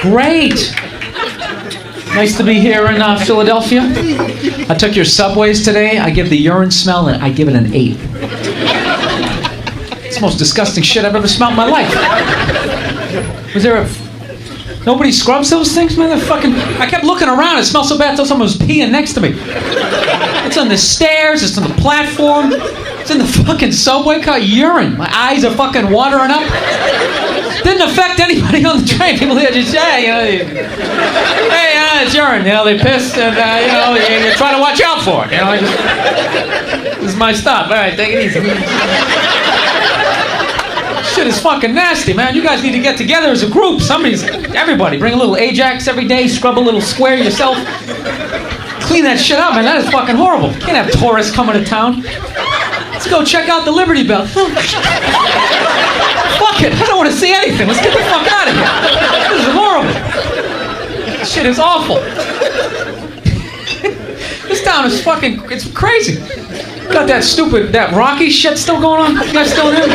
Great. Nice to be here in Philadelphia. I took your subways today. I give the urine smell, and I give it an 8. It's the most disgusting shit I've ever smelled in my life. Was there a... Nobody scrubs those things, man? They're fucking... I kept looking around. It smelled so bad. I thought someone was peeing next to me. It's on the stairs. It's on the platform. It's in the fucking subway car. Urine. My eyes are fucking watering up. Didn't affect anybody on the train. People here just, hey, it's urine. You know, they piss, and, you try to watch out for it. You know, this is my stop. All right, take it easy. Shit is fucking nasty, man. You guys need to get together as a group. Everybody, bring a little Ajax every day, scrub a little square yourself. Clean that shit up, man. That is fucking horrible. You can't have tourists coming to town. Let's go check out the Liberty Bell. Fuck it. I don't want to see anything. Let's get the fuck out of here. This is horrible. This shit is awful. This town is fucking... It's crazy. Got that Rocky shit still going on? You guys still there?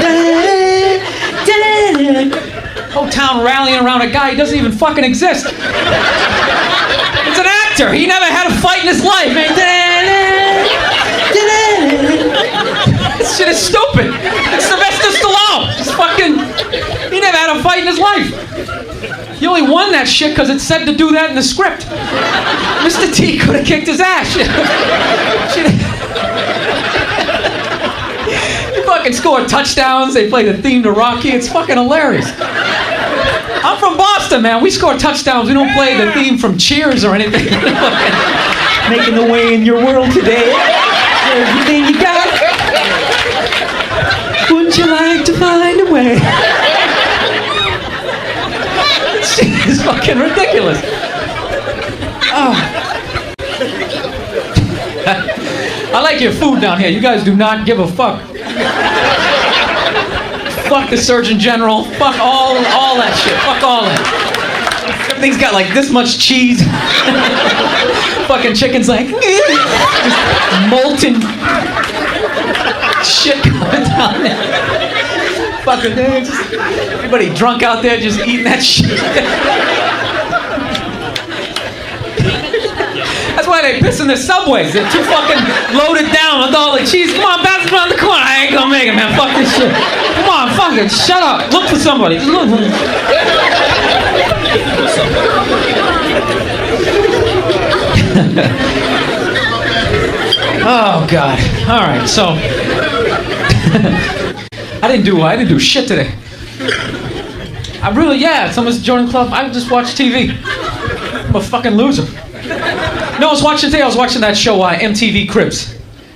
Whole town rallying around a guy who doesn't even fucking exist. It's an actor. He never had a fight in his life. This shit is stupid. It's Sylvester Stallone. He never had a fight in his life. He only won that shit because it said to do that in the script. Mr. T could have kicked his ass. They fucking score touchdowns. They play the theme to Rocky. It's fucking hilarious. I'm from Boston, man. We score touchdowns. We don't play the theme from Cheers or anything. Making the way in your world today. Everything you got. Wouldn't you like to find a way? This shit is fucking ridiculous. Oh. I like your food down here. You guys do not give a fuck. Fuck the Surgeon General. Fuck all that shit. Fuck all that. Everything's got like this much cheese. Fucking chicken's like just molten shit coming down there. Fucking everybody drunk out there just eating that shit. That's why they piss in the subways. They're too fucking loaded down with all the cheese. Come on, pass it around the corner. I ain't gonna make it, man. Fuck this shit. Come on, fuck it. Shut up. Look for somebody. Just look for me. Oh God. All right. So I didn't do shit today. Someone's joining the club. I just watch TV. I'm a fucking loser. No, I was watching that show, MTV Cribs.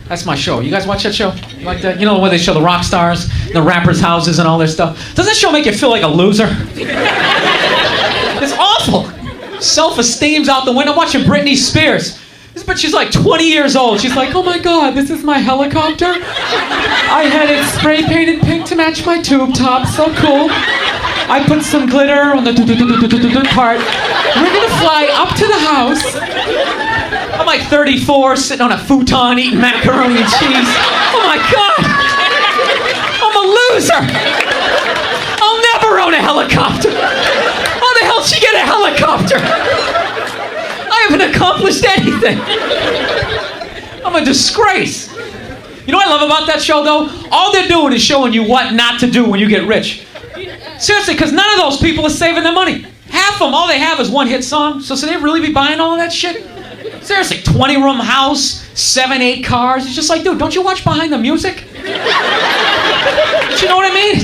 That's my show. You guys watch that show? You like that? You know where they show the rock stars, the rappers' houses and all their stuff? Does that show make you feel like a loser? It's awful. Self-esteem's out the window. I'm watching Britney Spears. But she's like 20 years old. She's like, oh my God, this is my helicopter. I had it spray painted pink to match my tube top. So cool. I put some glitter on the part. We're gonna fly up to the house. I'm like 34, sitting on a futon eating macaroni and cheese. Oh my God. I'm a loser. I'll never own a helicopter. How the hell did she get a helicopter? I haven't accomplished anything. I'm a disgrace. You know what I love about that show, though? All they're doing is showing you what not to do when you get rich. Seriously, because none of those people are saving their money. Half of them, all they have is one hit song. So should they really be buying all of that shit? Seriously, 20-room house, 7, 8 cars. It's just like, dude, don't you watch behind the music? Don't you know what I mean?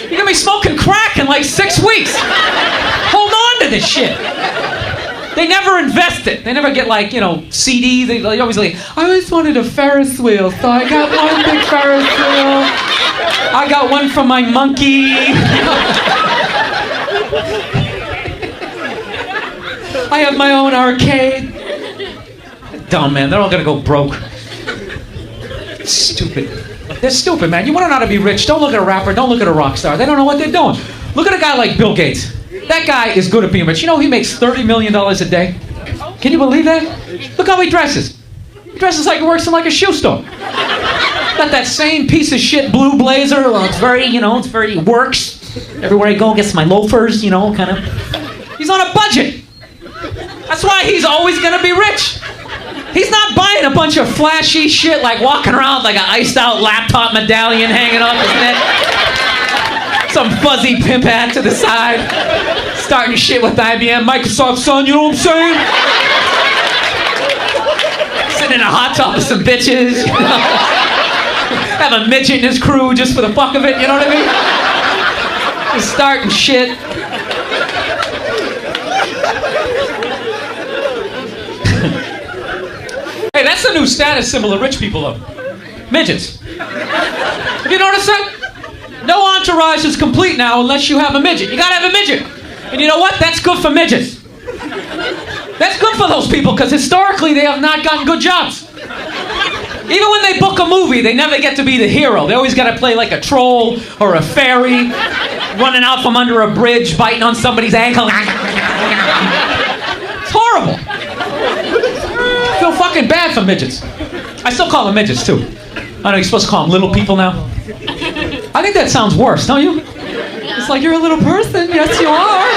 You're gonna be smoking crack in like 6 weeks. Hold on to this shit. They never invest it. They never get like, CD. They always like, I always wanted a Ferris wheel, so I got one big Ferris wheel. I got one for my monkey. I have my own arcade. Dumb, man. They're all gonna go broke. Stupid. They're stupid, man. You wanna know how to be rich? Don't look at a rapper. Don't look at a rock star. They don't know what they're doing. Look at a guy like Bill Gates. That guy is good at being rich. You know he makes $30 million a day? Can you believe that? Look how he dresses. He dresses like he works in like a shoe store. Got that same piece of shit blue blazer. Well, it's very, it works. Everywhere I go, gets my loafers, kind of. He's on a budget. That's why he's always gonna be rich. He's not buying a bunch of flashy shit like walking around like an iced out laptop medallion hanging off his neck. Some fuzzy pimp hat to the side. Starting shit with IBM, Microsoft, son, you know what I'm saying? Sitting in a hot tub with some bitches. Have a midget in his crew just for the fuck of it, you know what I mean? Just starting shit. Hey, that's the new status symbol of rich people, though. Midgets. Have you noticed that? No entourage is complete now unless you have a midget. You gotta have a midget. And you know what? That's good for midgets. That's good for those people, because historically they have not gotten good jobs. Even when they book a movie, they never get to be the hero. They always gotta play like a troll or a fairy, running out from under a bridge, biting on somebody's ankle. It's horrible. I feel fucking bad for midgets. I still call them midgets, too. I know you're supposed to call them little people now. I think that sounds worse, don't you? It's like, you're a little person. Yes, you are.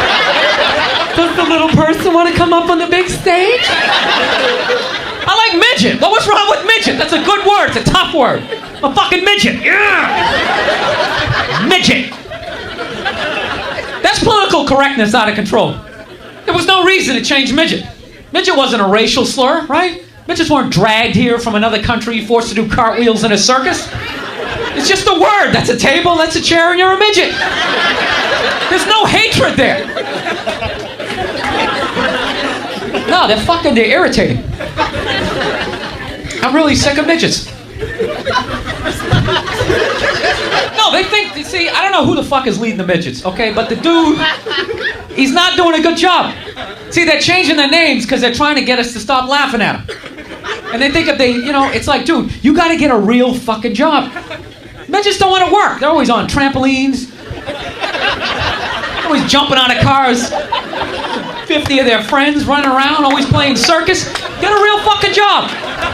Does the little person want to come up on the big stage? I like midget. What was wrong with midget? That's a good word. It's a tough word. A fucking midget. Yeah. Midget. That's political correctness out of control. There was no reason to change midget. Midget wasn't a racial slur, right? Midgets weren't dragged here from another country, forced to do cartwheels in a circus. It's just a word. That's a table, that's a chair, and you're a midget. There's no hatred there. No, they're irritating. I'm really sick of midgets. No, they think, see, I don't know who the fuck is leading the midgets, okay? But the dude, he's not doing a good job. See, they're changing their names because they're trying to get us to stop laughing at them. And they think if they, it's like, dude, you gotta get a real fucking job. Midgets don't want to work. They're always on trampolines. Always jumping out of cars. 50 of their friends running around, always playing circus. Get a real fucking job.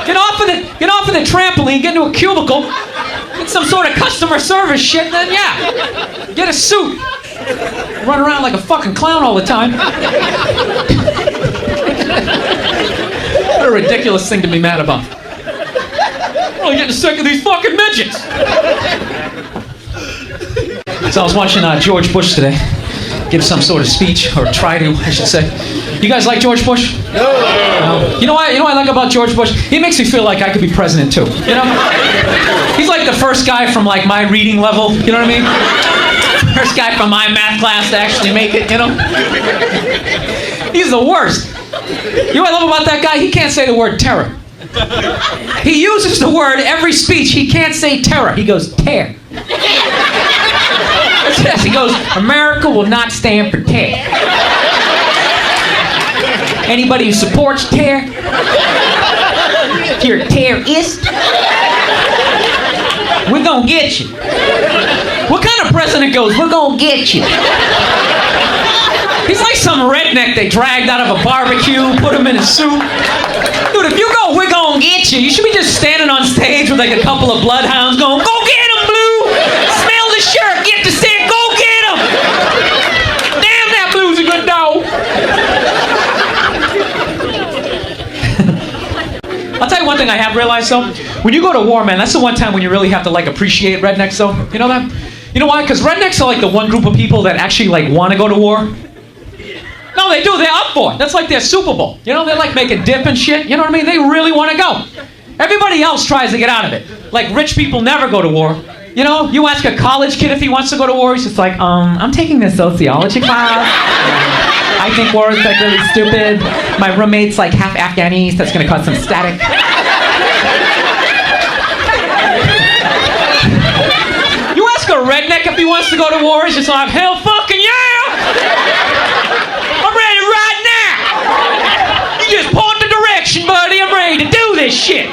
Get off of the trampoline, get into a cubicle, get some sort of customer service shit, and then get a suit. Run around like a fucking clown all the time. What a ridiculous thing to be mad about. I'm getting sick of these fucking midgets. So I was watching George Bush today give some sort of speech, or try to, I should say. You guys like George Bush? No. You know what I like about George Bush? He makes me feel like I could be president too. You know? He's like the first guy from like my reading level. You know what I mean? First guy from my math class to actually make it. You know? He's the worst. You know what I love about that guy? He can't say the word terror. He uses the word every speech. He can't say terror. He goes, tear. Yes, he goes, America will not stand for tear. Anybody who supports tear, if you're a terrorist, we're gonna get you. What kind of president goes, we're gonna get you? He's like some redneck they dragged out of a barbecue, put him in a suit. Dude, if you go, we're gonna get you, you should be just standing on stage with like a couple of bloodhounds going, go get him, Blue! Smell the shirt, get the scent, go get him! Damn, that Blue's a good dog! I'll tell you one thing I have realized, though. When you go to war, man, that's the one time when you really have to, like, appreciate rednecks, though. You know that? You know why? Because rednecks are, like, the one group of people that actually, like, want to go to war. No, they do. They're up for it. That's like their Super Bowl. You know, they're, like, making dip and shit. You know what I mean? They really want to go. Everybody else tries to get out of it. Like, rich people never go to war. You know, you ask a college kid if he wants to go to war, he's just like, I'm taking this sociology class. I think war is like really stupid. My roommate's like half Afghanis, that's gonna cause some static. You ask a redneck if he wants to go to war, he's just like, hell fucking yeah! I'm ready right now! You just point the direction, buddy, I'm ready to do this shit.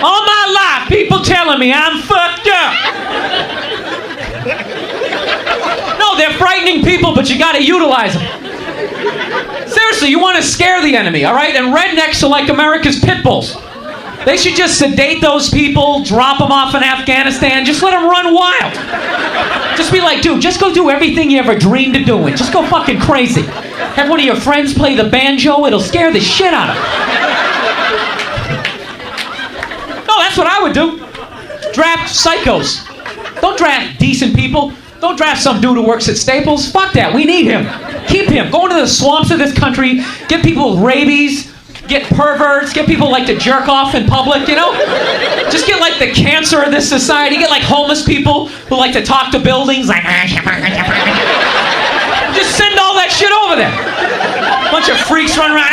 All my life, people telling me I'm fucked up. No, they're frightening people, but you gotta utilize them. Seriously, you want to scare the enemy, all right? And rednecks are like America's pit bulls. They should just sedate those people, drop them off in Afghanistan, just let them run wild. Just be like, dude, just go do everything you ever dreamed of doing. Just go fucking crazy. Have one of your friends play the banjo, it'll scare the shit out of them. No, that's what I would do. Draft psychos. Don't draft decent people. Don't draft some dude who works at Staples. Fuck that, we need him. Keep him. Go into the swamps of this country, get people with rabies, get perverts, get people like to jerk off in public, you know? Just get like the cancer of this society. Get like homeless people who like to talk to buildings, like just send all that shit over there. Bunch of freaks running around.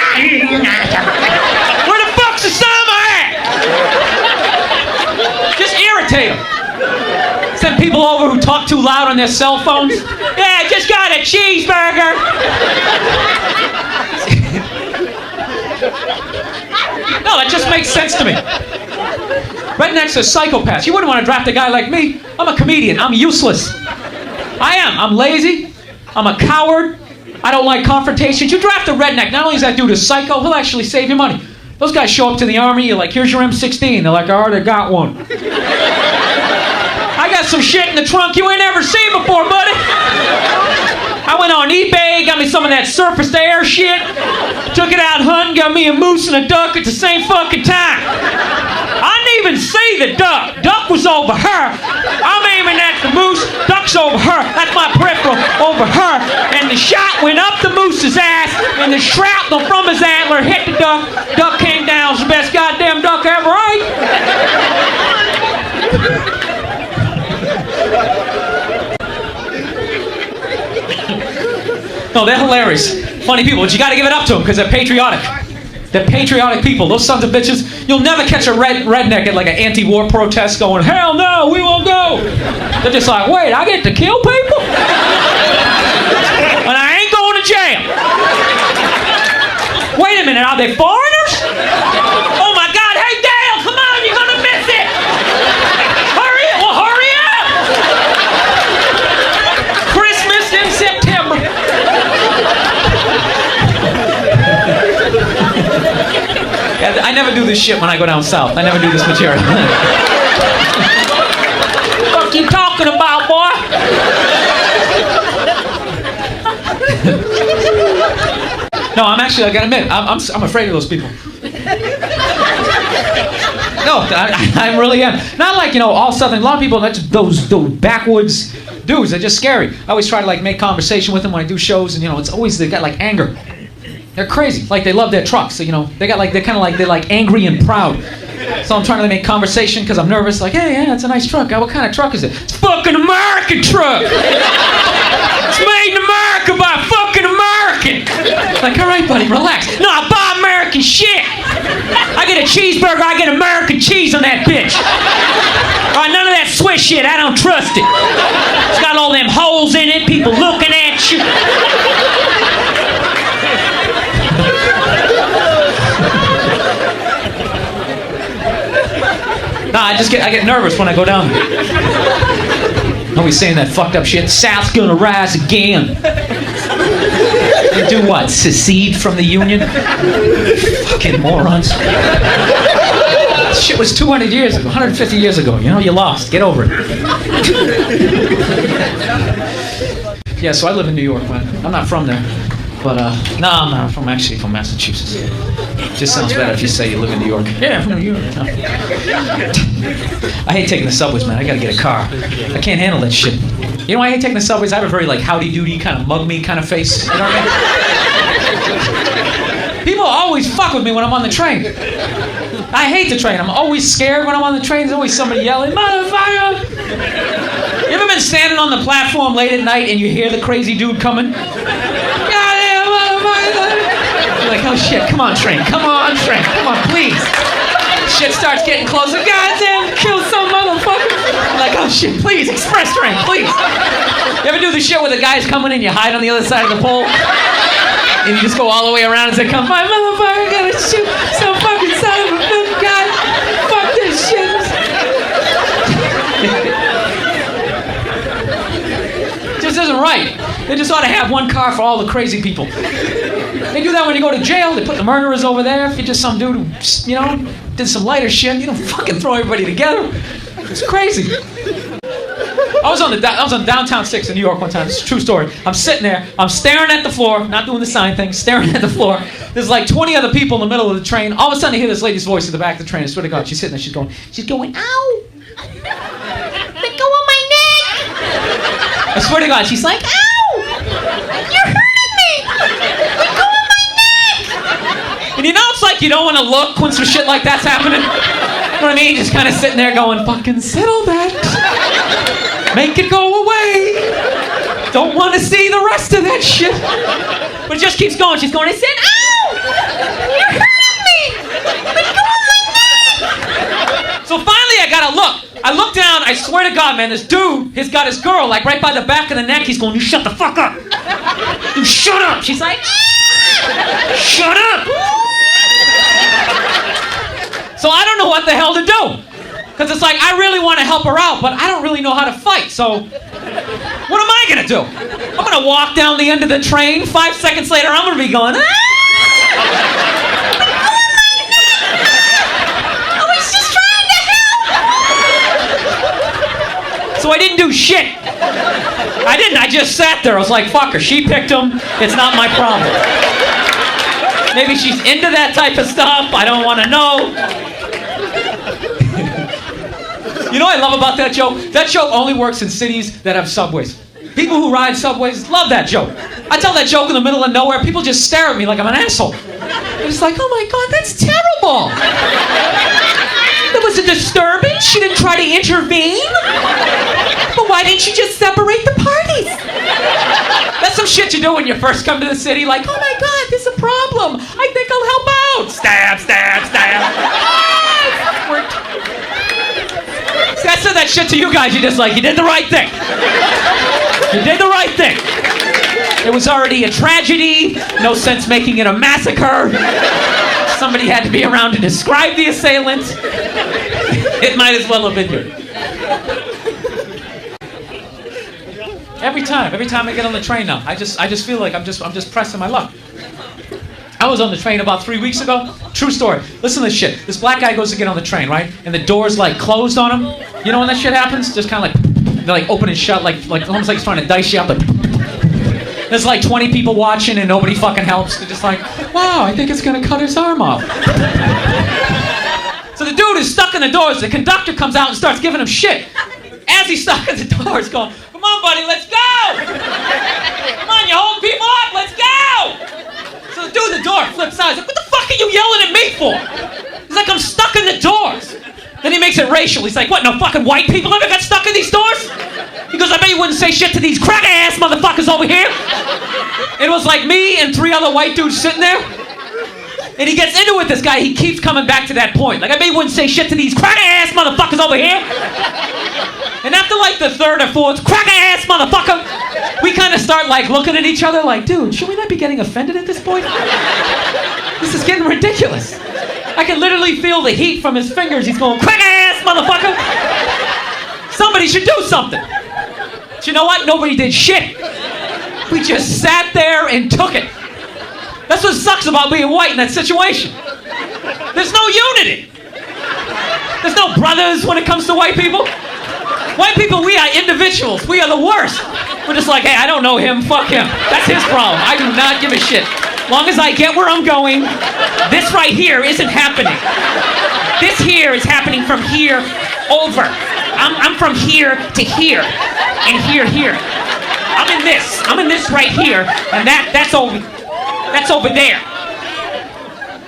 Where the fuck's Osama at? Just irritate them. Send people over who talk too loud on their cell phones. Yeah, I just got a cheeseburger. No, that just makes sense to me. Rednecks are psychopaths. You wouldn't want to draft a guy like me. I'm a comedian. I'm useless. I am. I'm lazy. I'm a coward. I don't like confrontations. You draft a redneck, not only is that dude a psycho, he'll actually save you money. Those guys show up to the army, you're like, here's your M16. They're like, I already got one. I got some shit in the trunk you ain't never seen before, buddy. I went on eBay, got me some of that surface to air shit, took it out hunting, got me a moose and a duck at the same fucking time. I didn't even see the duck. Duck was over her. I'm aiming at the moose, duck's over her. That's my peripheral, over her. And the shot went up the moose's ass, and the shrapnel from his antler hit the duck. Duck came down, it's the best goddamn duck I ever ate. No, they're hilarious. Funny people, but you gotta give it up to them because they're patriotic. They're patriotic people. Those sons of bitches. You'll never catch a redneck at like an anti-war protest going, hell no, we won't go. They're just like, wait, I get to kill people? And I ain't going to jail. Wait a minute, are they foreigners? Oh my God, hey Dale, come on, you're gonna miss it. Hurry up, well hurry up. Christmas in September. I never do this shit when I go down south. I never do this material. What you talking about, boy? No, I'm actually, I gotta admit, I'm afraid of those people. No, I really am. Not like, all Southern, a lot of people, that's those backwoods dudes, they're just scary. I always try to like make conversation with them when I do shows, and it's always, they got like anger. They're crazy. Like they love their trucks. So, they got like, they're kind of like, they're like angry and proud. So I'm trying to make conversation because I'm nervous. Like, hey, yeah, it's a nice truck. What kind of truck is it? It's a fucking American truck. It's made in America by a fucking American. Like, all right, buddy, relax. No, I buy American shit. I get a cheeseburger, I get American cheese on that bitch. All right, none of that Swiss shit. I don't trust it. It's got all them holes in it, people looking at you. No, I get nervous when I go down there. Always saying that fucked up shit. South's gonna rise again. They do what? Secede from the Union? Fucking morons. This shit was 200 years ago, 150 years ago. You lost. Get over it. Yeah, so I live in New York, man. I'm not from there. But, no, I'm not. I'm actually from Massachusetts. Just sounds better if you say you live in New York. Yeah, I'm from New York. No. I hate taking the subways, man. I gotta get a car. I can't handle that shit. You know why I hate taking the subways? I have a very, like, howdy-doody, kind of mug me kind of face. You know what I mean? People always fuck with me when I'm on the train. I hate the train. I'm always scared when I'm on the train. There's always somebody yelling, motherfucker! You ever been standing on the platform late at night and you hear the crazy dude coming? You're like, oh shit, come on train, come on, please. Shit starts getting closer, goddamn, kill some motherfucker. I'm like, oh shit, please, express train, please. You ever do the shit where the guy's coming and you hide on the other side of the pole? And you just go all the way around and say, come on, motherfucker, I gotta shoot some fucking son of a bitch, God. Fuck this shit. Just isn't right. They just ought to have one car for all the crazy people. They do that when you go to jail. They put the murderers over there. If you're just some dude who, did did some lighter shit. You don't fucking throw everybody together. It's crazy. I was on downtown 6 in New York one time. It's a true story. I'm sitting there. I'm staring at the floor, not doing the sign thing, staring at the floor. There's like 20 other people in the middle of the train. All of a sudden, I hear this lady's voice at the back of the train. I swear to God, she's sitting there. She's going, ow. Let go of my neck. I swear to God, she's like, ow. You're hurting me. Let go of my neck. And you know, it's like you don't want to look when some shit like that's happening. You know what I mean? Just kind of sitting there going, fucking settle that. Make it go away. Don't want to see the rest of that shit. But it just keeps going. She's going, I said, ow! You're hurting me! Let go of my neck! So finally I gotta look. I look down, I swear to God, man, this dude has got his girl, like right by the back of the neck. He's going, you shut the fuck up. You shut up. She's like, ah! Shut up! So I don't know what the hell to do. Because it's like, I really want to help her out, but I don't really know how to fight, so what am I going to do? I'm going to walk down the end of the train. 5 seconds later, I'm going to be going, ah! I was just trying to help! So I didn't do shit. I didn't. I just sat there. I was like, fuck her. She picked him. It's not my problem. Maybe she's into that type of stuff. I don't want to know. You know what I love about that joke? That joke only works in cities that have subways. People who ride subways love that joke. I tell that joke in the middle of nowhere, people just stare at me like I'm an asshole. It's like, oh my God, that's terrible. That was a disturbance. She didn't try to intervene. But why didn't you just separate the parties? That's some shit you do when you first come to the city, like, oh my God, there's a problem. I think I'll help out. Stab, stab, stab. Ah, worked. See, I said that shit to you guys. You're just like, you did the right thing. You did the right thing. It was already a tragedy. No sense making it a massacre. Somebody had to be around to describe the assailant. It might as well have been you. Every time I get on the train now, I just feel like I'm just pressing my luck. I was on the train about 3 weeks ago. True story. Listen to this shit. This black guy goes to get on the train, right? And the door's like closed on him. You know when that shit happens? Just kind of like, they're like open and shut, like almost like he's trying to dice you up. Like, there's like 20 people watching and nobody fucking helps. They're just like, wow, I think it's gonna cut his arm off. So the dude is stuck in the doors. The conductor comes out and starts giving him shit. As he's stuck in the doors, going, come on, buddy, let's go! Come on, you holding people up, let's go! So the dude at the door flips out. He's like, what the fuck are you yelling at me for? He's like, I'm stuck in the doors. Then he makes it racial. He's like, what, no fucking white people ever got stuck in these doors? He goes, I bet you wouldn't say shit to these cracker-ass motherfuckers over here. It was like me and 3 other white dudes sitting there. And he gets into it with this guy. He keeps coming back to that point. Like, I bet you wouldn't say shit to these cracker-ass motherfuckers over here. And after like the 3rd or 4th cracker-ass motherfucker, we kind of start like looking at each other like, dude, should we not be getting offended at this point? This is getting ridiculous. I can literally feel the heat from his fingers. He's going, cracker-ass motherfucker. Somebody should do something. But you know what? Nobody did shit. We just sat there and took it. That's what sucks about being white in that situation. There's no unity. There's no brothers when it comes to white people. White people, we are individuals. We are the worst. We're just like, hey, I don't know him. Fuck him. That's his problem. I do not give a shit. Long as I get where I'm going, this right here isn't happening. This here is happening from here over. I'm from here to here. And here. I'm in this right here. And that's over there.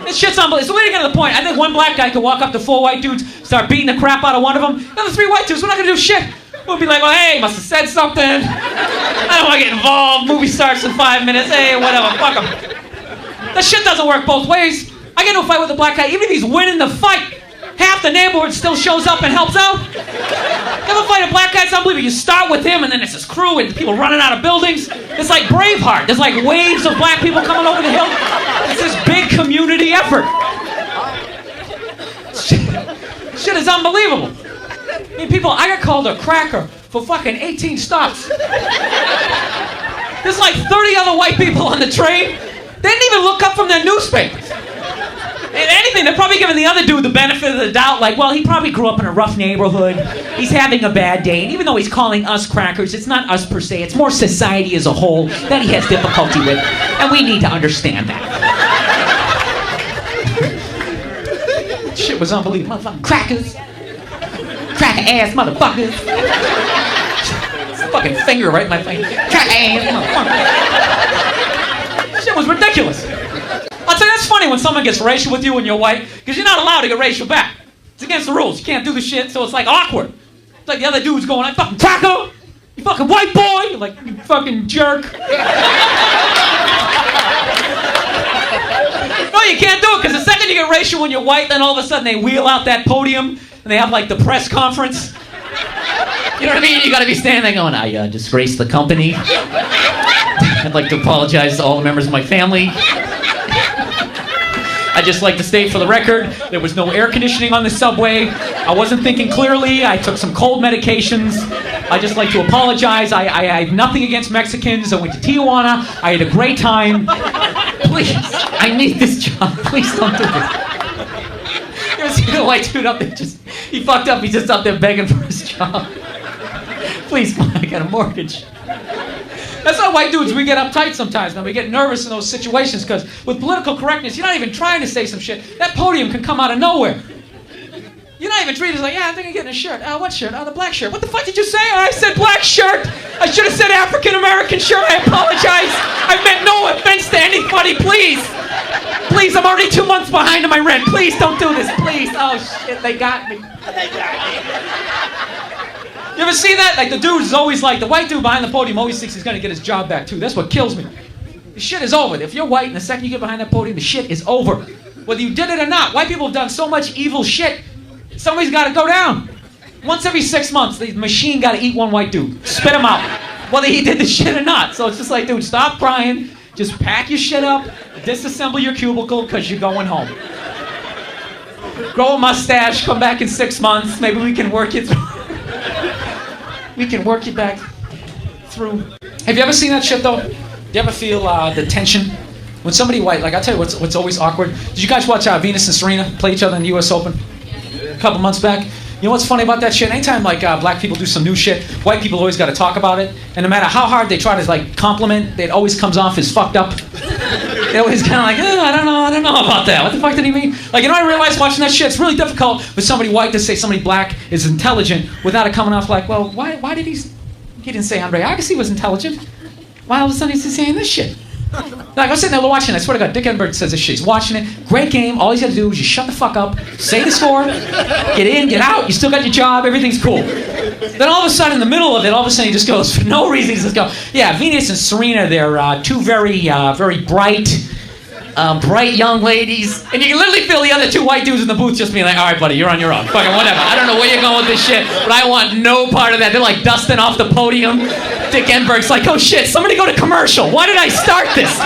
This shit's unbelievable. So we're getting to the point. I think one black guy could walk up to 4 white dudes, start beating the crap out of one of them. The other 3 white dudes, we're not gonna do shit. We'll be like, well, hey, must have said something. I don't want to get involved. Movie starts in 5 minutes. Hey, whatever. Fuck him. That shit doesn't work both ways. I get into a fight with a black guy. Even if he's winning the fight, half the neighborhood still shows up and helps out. You ever fight a black guy? It's unbelievable. You start with him, and then it's this crew and people running out of buildings. It's like Braveheart. There's like waves of black people coming over the hill. It's this big community effort. Shit is unbelievable. I mean, people, I got called a cracker for fucking 18 stops. There's like 30 other white people on the train. They didn't even look up from their newspapers. Anything, they're probably giving the other dude the benefit of the doubt, like, well, he probably grew up in a rough neighborhood, he's having a bad day, and even though he's calling us crackers, it's not us per se, it's more society as a whole that he has difficulty with, and we need to understand that. Shit was unbelievable. Motherfucking crackers. Cracker ass motherfuckers. Fucking finger right in my face. Cracker ass motherfuckers. Shit was ridiculous. I'll tell you, that's funny when someone gets racial with you when you're white, because you're not allowed to get racial back. It's against the rules. You can't do the shit, so it's like awkward. It's like the other dude's going, like, fucking cracker! You fucking white boy! You're like, you fucking jerk. No, you can't do it, because the second you get racial when you're white, then all of a sudden they wheel out that podium, and they have like the press conference. You know what I mean? You gotta be standing there going, I disgraced the company. I'd like to apologize to all the members of my family. I'd just like to state for the record, there was no air conditioning on the subway. I wasn't thinking clearly. I took some cold medications. I'd just like to apologize. I have nothing against Mexicans. I went to Tijuana. I had a great time. Please, I need this job. Please don't do this. You ever seen a white dude up there he fucked up. He's just up there begging for his job. Please, I got a mortgage. That's how white dudes, we get uptight sometimes, man. We get nervous in those situations because with political correctness, you're not even trying to say some shit. That podium can come out of nowhere. You're not even treated as like, yeah, I think I'm getting a shirt. What shirt? The black shirt. What the fuck did you say? I said black shirt. I should have said African-American shirt. I apologize. I meant no offense to anybody. Please. Please, I'm already 2 months behind on my rent. Please don't do this. Please. Oh, shit, they got me. You ever see that? Like, the dude is always like, the white dude behind the podium always thinks he's going to get his job back, too. That's what kills me. The shit is over. If you're white and the second you get behind that podium, the shit is over. Whether you did it or not. White people have done so much evil shit. Somebody's got to go down. Once every 6 months, the machine got to eat one white dude. Spit him out. Whether he did the shit or not. So it's just like, dude, stop crying. Just pack your shit up. Disassemble your cubicle, because you're going home. Grow a mustache. Come back in 6 months. Maybe we can work it through. We can work you back through. Have you ever seen that shit, though? Do you ever feel the tension? When somebody white, like, I'll tell you what's always awkward. Did you guys watch Venus and Serena play each other in the U.S. Open a couple months back? You know what's funny about that shit? Anytime, like, black people do some new shit, white people always got to talk about it. And no matter how hard they try to, like, compliment, it always comes off as fucked up. They always kind of like, I don't know about that. What the fuck did he mean? Like, you know, I realized watching that shit, it's really difficult for somebody white to say somebody black is intelligent without it coming off like, well, why did he didn't say Andre Agassi was intelligent. Why all of a sudden he's saying this shit? Like, I was sitting there watching it, I swear to God, Dick Enberg says this shit. He's watching it, great game, all he's got to do is just shut the fuck up, say the score, get in, get out, you still got your job, everything's cool. Then all of a sudden, in the middle of it, all of a sudden he just goes, for no reason, he just goes, yeah, Venus and Serena, they're two very bright young ladies. And you can literally feel the other two white dudes in the booth just being like, all right, buddy, you're on your own. Fucking whatever. I don't know where you're going with this shit, but I want no part of that. They're like dusting off the podium. Dick Enberg's like, oh shit, somebody go to commercial. Why did I start this?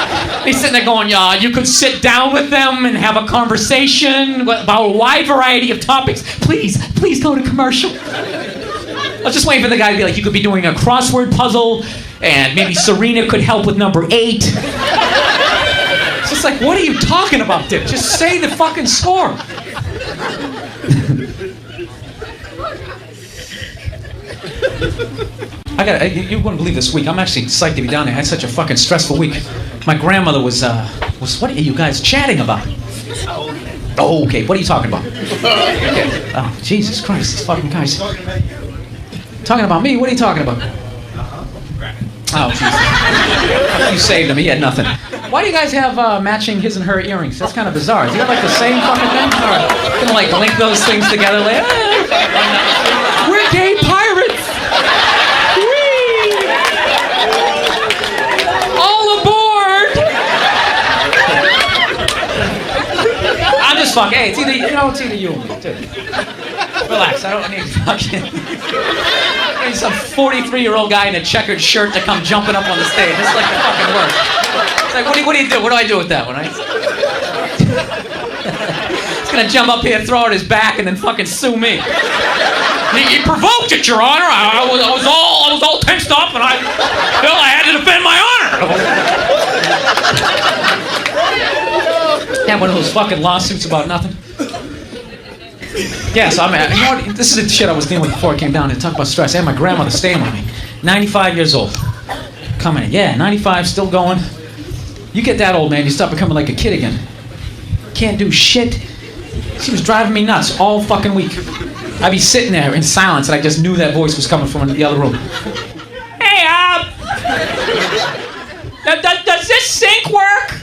He's sitting there going, yeah, you could sit down with them and have a conversation about a wide variety of topics. Please go to commercial. I was just waiting for the guy to be like, you could be doing a crossword puzzle, and maybe Serena could help with number 8. It's just like, what are you talking about, Dick? Just say the fucking score. You wouldn't believe this week. I'm actually psyched to be down there. I had such a fucking stressful week. My grandmother was what are you guys chatting about? Oh, okay. What are you talking about? Okay. Oh, Jesus Christ, these fucking guys. Talking about me? What are you talking about? Oh, Jesus. You saved him. He had nothing. Why do you guys have matching his and her earrings? That's kind of bizarre. Do you have like the same fucking thing? All right. Gonna like link those things together later. We're gay pirates. Whee! All aboard! I'm just fucking. Hey, it's either you or me too. Relax. I don't need fucking. I need some 43-year-old guy in a checkered shirt to come jumping up on the stage. This is like the fucking worst. It's like, what do you do? What do I do with that one, right? He's gonna jump up here, throw it his back, and then fucking sue me. He provoked it, Your Honor. I was all tensed up, and I had to defend my honor. Yeah, have one of those fucking lawsuits about nothing. Yeah, so you know what? This is the shit I was dealing with before I came down to talk about stress. I had my grandmother staying with me. 95 years old. Coming in. Yeah, 95, still going. You get that old, man, you start becoming like a kid again. Can't do shit. She was driving me nuts all fucking week. I'd be sitting there in silence, and I just knew that voice was coming from the other room. Hey, does this sink work?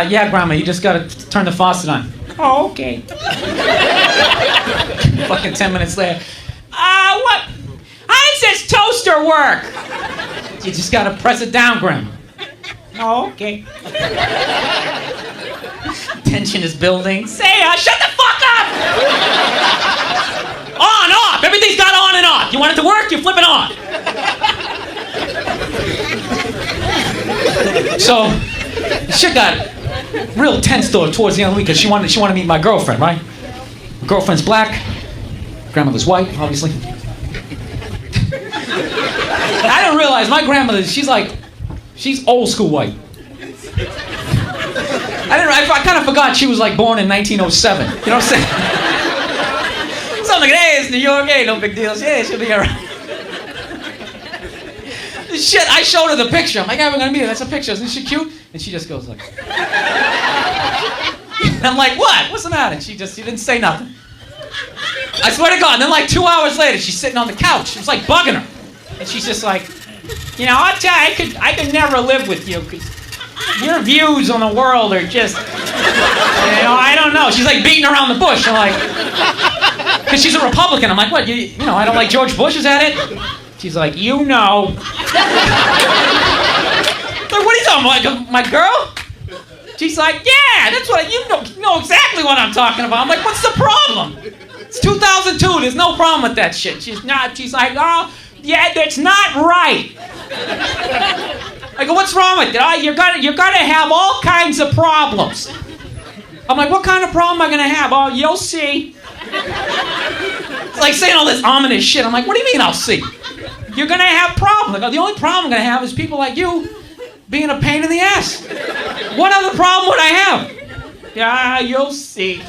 Yeah, Grandma, you just gotta turn the faucet on. Oh, okay. Fucking 10 minutes later. What? How does this toaster work? You just gotta press it down, Grandma. Oh, okay. Tension is building. Say, shut the fuck up! On, off. Everything's got on and off. You want it to work, you flip it on. So, shit got real tense towards the end of the week because she wanted to meet my girlfriend, right? My girlfriend's black. Grandmother's white, obviously. I didn't realize my grandmother, she's old school white. I kind of forgot she was like born in 1907. You know what I'm saying? So I'm like, hey, it's New York, hey, no big deal. Yeah, she'll be alright. Shit, I showed her the picture. I'm like, hey, we're gonna meet her. That's a picture. Isn't she cute? And she just goes like, and I'm like, what? What's the matter? And she didn't say nothing. I swear to God. And then like 2 hours later, she's sitting on the couch. It was like bugging her. And she's just like, you know, I'll tell you, I could never live with you because your views on the world are just, I don't know. She's like beating around the bush. I'm like, because she's a Republican. I'm like, what? You know, I don't like George Bush. Is that it? She's like, you know. Like, what are you talking about? My girl? She's like, yeah, that's what you know exactly what I'm talking about. I'm like, what's the problem? It's 2002. There's no problem with that shit. She's like, oh, yeah, that's not right. I go, what's wrong with it? Oh, you're gonna have all kinds of problems. I'm like, what kind of problem am I gonna have? Oh, you'll see. It's like saying all this ominous shit. I'm like, what do you mean I'll see? You're gonna have problems. I go, the only problem I'm gonna have is people like you being a pain in the ass. What other problem would I have? Yeah, you'll see.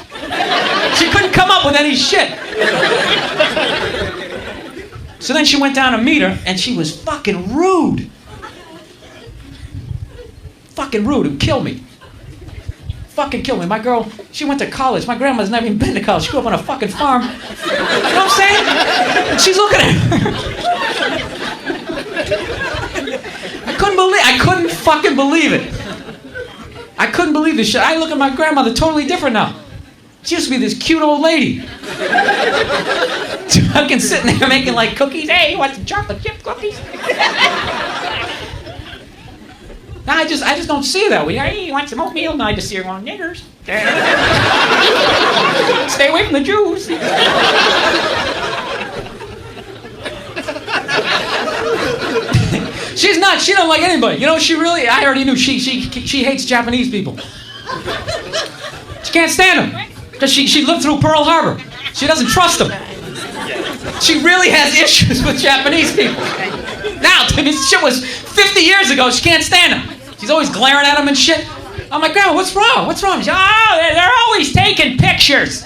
She couldn't come up with any shit. So then she went down to meet her, and she was fucking rude. Fucking rude. It would kill me. Fucking kill me. My girl, she went to college. My grandma's never even been to college. She grew up on a fucking farm. You know what I'm saying? And she's looking at her. I couldn't fucking believe it. I couldn't believe this shit. I look at my grandmother totally different now. She used to be this cute old lady. Fucking sitting there making like cookies. Hey, you want some chocolate chip cookies? Now I just don't see her that way. Hey, you want some oatmeal? No, I just see her going, niggers. Stay away from the Jews. She don't like anybody. You know, I already knew she hates Japanese people. She can't stand them. Because she lived through Pearl Harbor. She doesn't trust them. She really has issues with Japanese people. Now, this shit was 50 years ago. She can't stand them. She's always glaring at them and shit. I'm like, Grandma, what's wrong? What's wrong? She's like, oh, they're always taking pictures.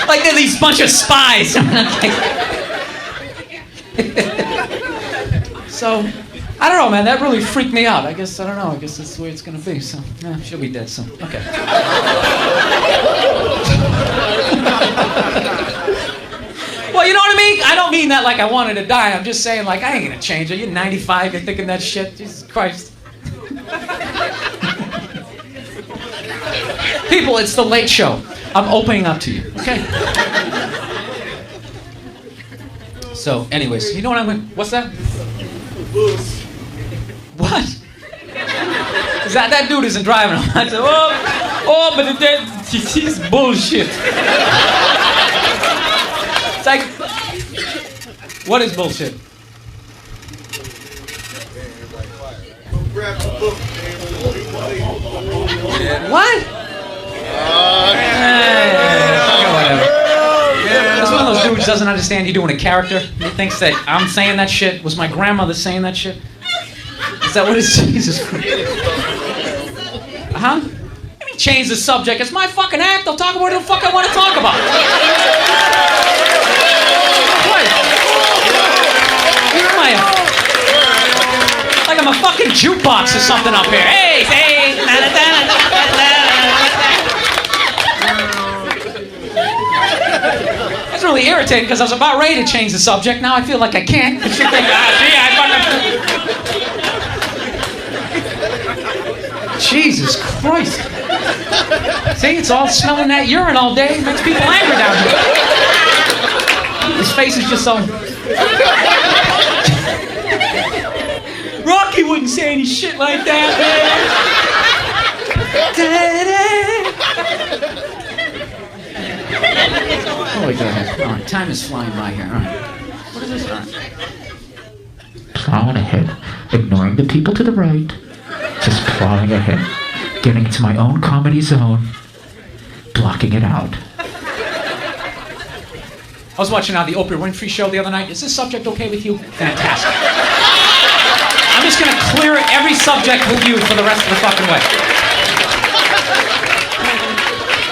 Like they're these bunch of spies. So, I don't know, man. That really freaked me out. I guess that's the way it's going to be. So, yeah, she'll be dead soon. Okay. Well, you know what I mean? I don't mean that like I wanted to die. I'm just saying, like, I ain't going to change her. You're 95. You're thinking that shit. Jesus Christ. People, it's the Late Show. I'm opening up to you. Okay? So, anyways, you know what I'm going to... What's that? What? Is that dude isn't driving. I said, but he's bullshit. It's like, what is bullshit? What? It's one of those dudes doesn't understand you're doing a character. He thinks that I'm saying that shit. Was my grandmother saying that shit? Is that what it is? Jesus Christ. Huh? Let me change the subject. It's my fucking act. I'll talk about whatever the fuck I want to talk about. What? Who am I? Like I'm a fucking jukebox or something up here. Hey, hey. That's really irritating because I was about ready to change the subject. Now I feel like I can't. Gee, I fucking... Jesus Christ. See, it's all smelling that urine all day. It makes people angry down here. His face is just so... Rocky wouldn't say any shit like that, man. Oh, wait, go ahead. All right, time is flying by here. All right. What is this? All right. Plowing ahead, ignoring the people to the right, just plowing ahead, getting into my own comedy zone, blocking it out. I was watching the Oprah Winfrey show the other night. Is this subject okay with you? Fantastic. I'm just going to clear every subject with you for the rest of the fucking way.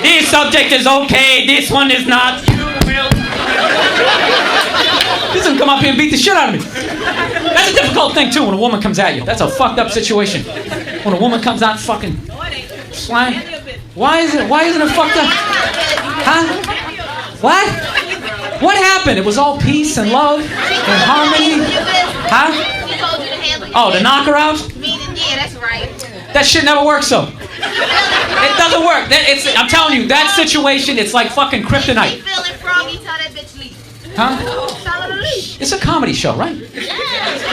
This subject is okay, this one is not. You will. He's gonna come up here and beat the shit out of me. That's a difficult thing too when a woman comes at you. That's a fucked up situation. When a woman comes out fucking slang. Why isn't it fucked up? Huh? What? What happened? It was all peace and love and harmony. Huh? Oh, to knock her out? Yeah, that's right. That shit never works though. It doesn't work. I'm telling you, that situation, it's like fucking kryptonite. Feeling froggy, tell that bitch leave. Huh? Tell her to leave. It's a comedy show, right? Yeah.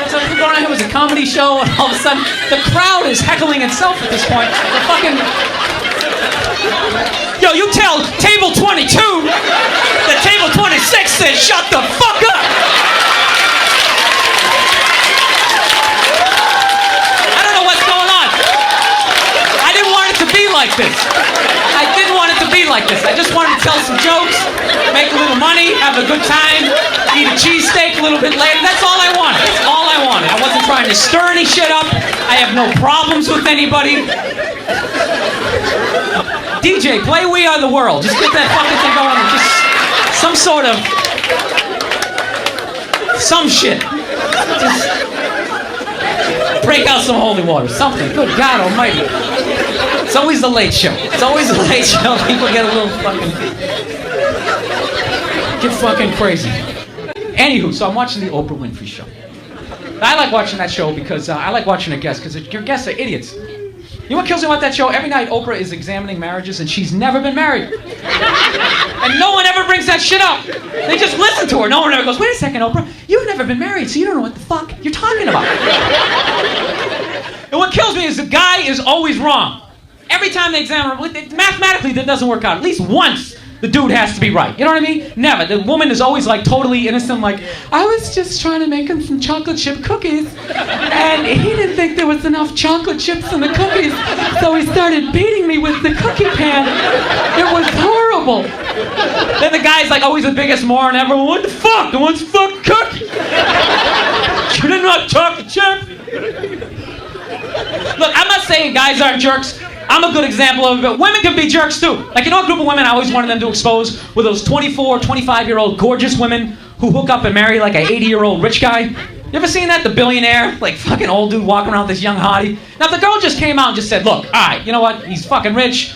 So going on here was a comedy show, and all of a sudden, the crowd is heckling itself at this point. The fucking... Yo, you tell table 22 that table 26 says, shut the fuck up! I don't know what's going on. I didn't want it to be like this. I didn't want it to be like this. I just wanted to tell some jokes, make a little money, have a good time, eat a cheesesteak a little bit later. That's all I wanted. That's all I wanted. I wasn't trying to stir any shit up. I have no problems with anybody. DJ, play We Are the World. Just get that fucking thing going and just some sort of... some shit. Just break out some holy water. Something. Good God almighty. It's always the late show. It's always the late show. People get a little fucking... get fucking crazy. Anywho, so I'm watching the Oprah Winfrey show. I like watching that show because I like watching her guests because your guests are idiots. You know what kills me about that show? Every night Oprah is examining marriages and she's never been married. And no one ever brings that shit up. They just listen to her. No one ever goes, wait a second, Oprah, you've never been married, so you don't know what the fuck you're talking about. And what kills me is the guy is always wrong. Every time they examine her, mathematically that doesn't work out. At least once the dude has to be right. You know what I mean? Never. The woman is always like totally innocent, like, I was just trying to make him some chocolate chip cookies, and he didn't think there was enough chocolate chips in the cookies, so he started beating me with the cookie pan. It was horrible. Then the guy's like always the biggest moron ever. What the fuck? The one's fucking cookie. You didn't want chocolate chip? Look, I'm not saying guys aren't jerks. I'm a good example of it, but women can be jerks too. Like, you know a group of women I always wanted them to expose were those 24, 25-year-old gorgeous women who hook up and marry like an 80-year-old rich guy. You ever seen that? The billionaire, like fucking old dude walking around with this young hottie. Now if the girl just came out and just said, look, alright, you know what, he's fucking rich,